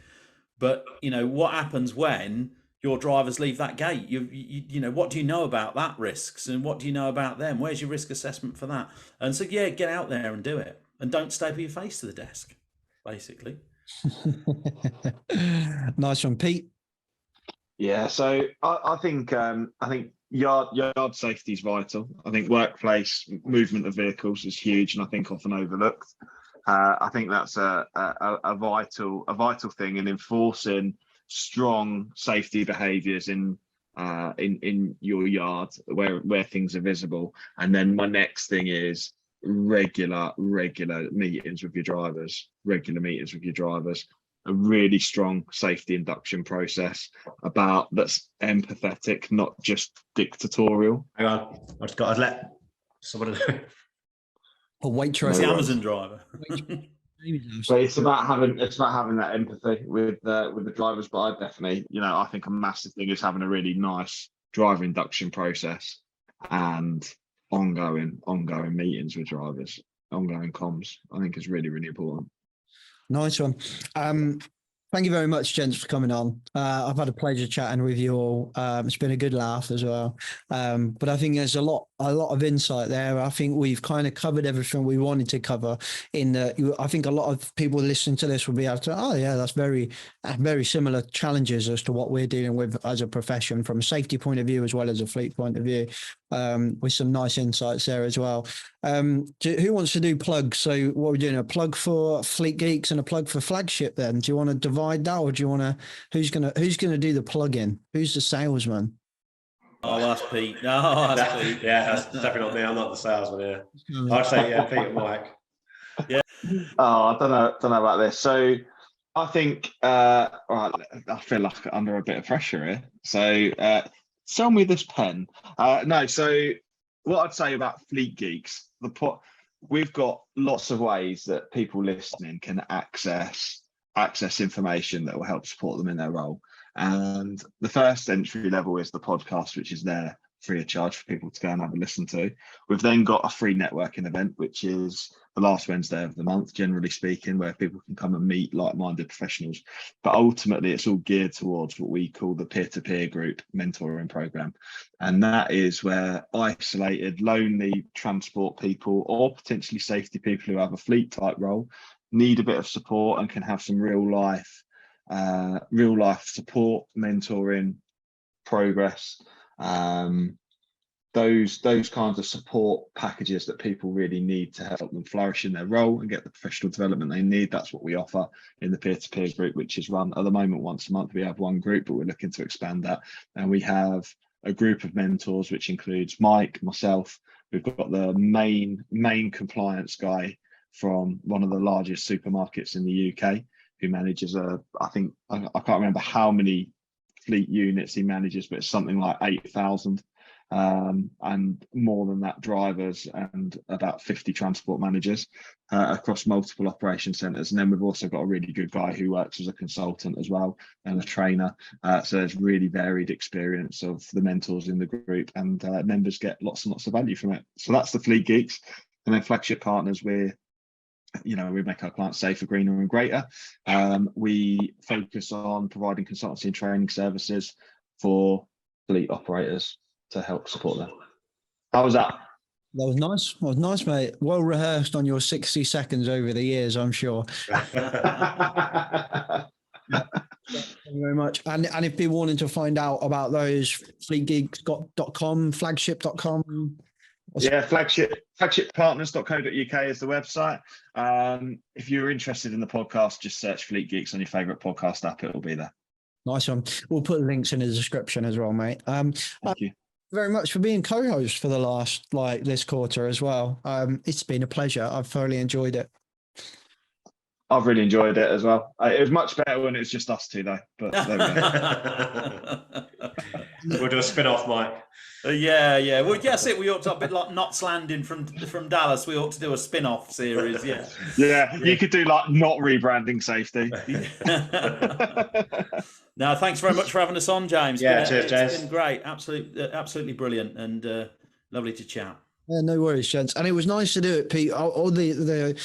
but what happens when your drivers leave that gate? What do you know about that risks, and what do you know about them? Where's your risk assessment for that? And so get out there and do it, and don't staple your face to the desk, basically. Nice one, Pete. Yeah, so I think yard safety is vital. I think workplace movement of vehicles is huge, and I think often overlooked. I think that's a vital thing in enforcing strong safety behaviours in your yard where things are visible. And then my next thing is regular meetings with your drivers. A really strong safety induction process that's empathetic, not just dictatorial. Hang on, I've just got to let someone know. A waitress, the Amazon driver. But it's about having that empathy with the drivers. But I definitely, I think a massive thing is having a really nice driver induction process and ongoing meetings with drivers, ongoing comms. I think is really, really important. Nice one. Thank you very much, gents, for coming on. I've had a pleasure chatting with you all. It's been a good laugh as well. But I think there's a lot of insight there. I think we've kind of covered everything we wanted to cover. I think a lot of people listening to this will be able to, oh yeah, that's very similar challenges as to what we're dealing with as a profession from a safety point of view as well as a fleet point of view. with some nice insights there as well. Who wants to do plugs? So what are we doing? A plug for Fleet Geeks and a plug for Flagship then? Do you want to divide that, or do you want to, who's gonna do the plug-in? Who's the salesman? Oh, that's Pete. No, that's Pete. Yeah, that's definitely not me. I'm not the salesman here. I'd say, yeah, Pete and Mike. Yeah. Oh, I don't know about this. So I think, right, I feel like under a bit of pressure here. So sell me this pen. No, so what I'd say about Fleet Geeks, we've got lots of ways that people listening can access information that will help support them in their role. And the first entry level is the podcast, which is there free of charge for people to go and have a listen to. We've then got a free networking event, which is the last Wednesday of the month, generally speaking, where people can come and meet like-minded professionals. But ultimately, it's all geared towards what we call the peer-to-peer group mentoring program. And that is where isolated, lonely transport people or potentially safety people who have a fleet type role need a bit of support and can have some real life support, mentoring, progress, those kinds of support packages that people really need to help them flourish in their role and get the professional development they need. That's what we offer in the peer-to-peer group, which is run at the moment once a month. We have one group, but we're looking to expand that. And we have a group of mentors, which includes Mike, myself. We've got the main compliance guy from one of the largest supermarkets in the UK, who manages I can't remember how many fleet units he manages, but it's something like 8,000. And more than that, drivers and about 50 transport managers across multiple operation centres. And then we've also got a really good guy who works as a consultant as well and a trainer. So there's really varied experience of the mentors in the group, and members get lots and lots of value from it. So that's the Fleet Geeks. And then Flagship Partners, we make our clients safer, greener and greater. We focus on providing consultancy and training services for fleet operators to help support them. How was that? That was nice. That was nice, mate. Well rehearsed on your 60 seconds over the years, I'm sure. Thank you very much. And if people wanted to find out about those, fleetgeeks.com, flagship.com. Yeah, flagshippartners.co.uk is the website. If you're interested in the podcast, just search Fleet Geeks on your favourite podcast app. It'll be there. Nice one. We'll put links in the description as well, mate. Thank you very much for being co-host for the last, this quarter as well. It's been a pleasure. I've thoroughly enjoyed it. I've really enjoyed it as well. It was much better when it was just us two, though. But there we go. We'll do a spin-off, Mike. Yeah. Well, yes, we ought to, a bit like Knots Landing from Dallas. We ought to do a spin-off series. Yeah. Yeah. You could do not rebranding safety. No, thanks very much for having us on, James. Yeah, cheers, James. It's been great. Absolutely brilliant, and lovely to chat. Yeah, no worries, gents. And it was nice to do it, Pete. All the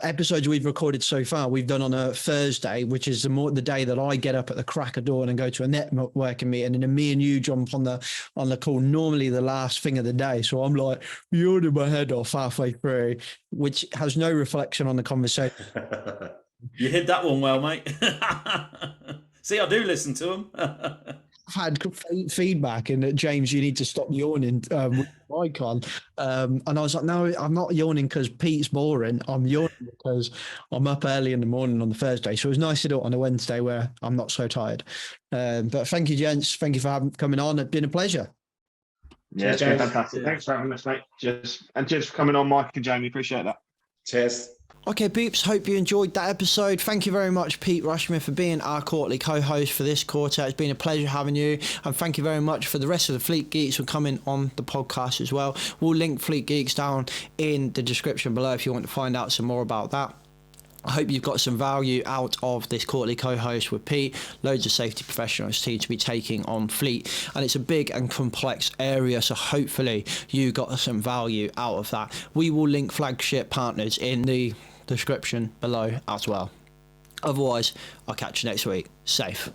episodes we've recorded so far, we've done on a Thursday, which is the day that I get up at the crack of dawn and go to a networking meeting, and then me and you jump on the call, normally the last thing of the day. So I'm like yawning my head off halfway through, which has no reflection on the conversation. You hid that one well, mate. See, I do listen to them. I've had feedback and James, you need to stop yawning with the mic on. And I was like, no, I'm not yawning because Pete's boring. I'm yawning because I'm up early in the morning on the Thursday. So it was nice to do it on a Wednesday where I'm not so tired. But thank you, gents. Thank you for coming on. It's been a pleasure. Yeah, it's been fantastic. Thanks for having us, mate. And cheers for coming on, Mike and Jamie. Appreciate that. Cheers. Okay, peeps, hope you enjoyed that episode. Thank you very much, Pete Rushmere, for being our quarterly co-host for this quarter. It's been a pleasure having you. And thank you very much for the rest of the Fleet Geeks for coming on the podcast as well. We'll link Fleet Geeks down in the description below if you want to find out some more about that. I hope you've got some value out of this quarterly co-host with Pete. Loads of safety professionals seem to be taking on fleet, and it's a big and complex area, so hopefully you got some value out of that. We will link Flagship Partners in the description below as well. Otherwise, I'll catch you next week. Safe.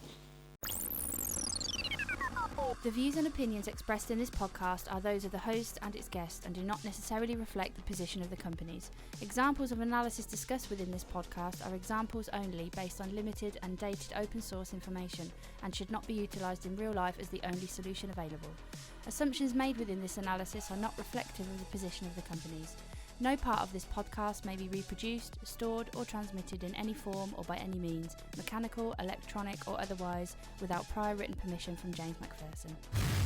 The views and opinions expressed in this podcast are those of the host and its guest and do not necessarily reflect the position of the companies. Examples of analysis discussed within this podcast are examples only based on limited and dated open source information and should not be utilised in real life as the only solution available. Assumptions made within this analysis are not reflective of the position of the companies. No part of this podcast may be reproduced, stored or transmitted in any form or by any means, mechanical, electronic or otherwise, without prior written permission from James MacPherson.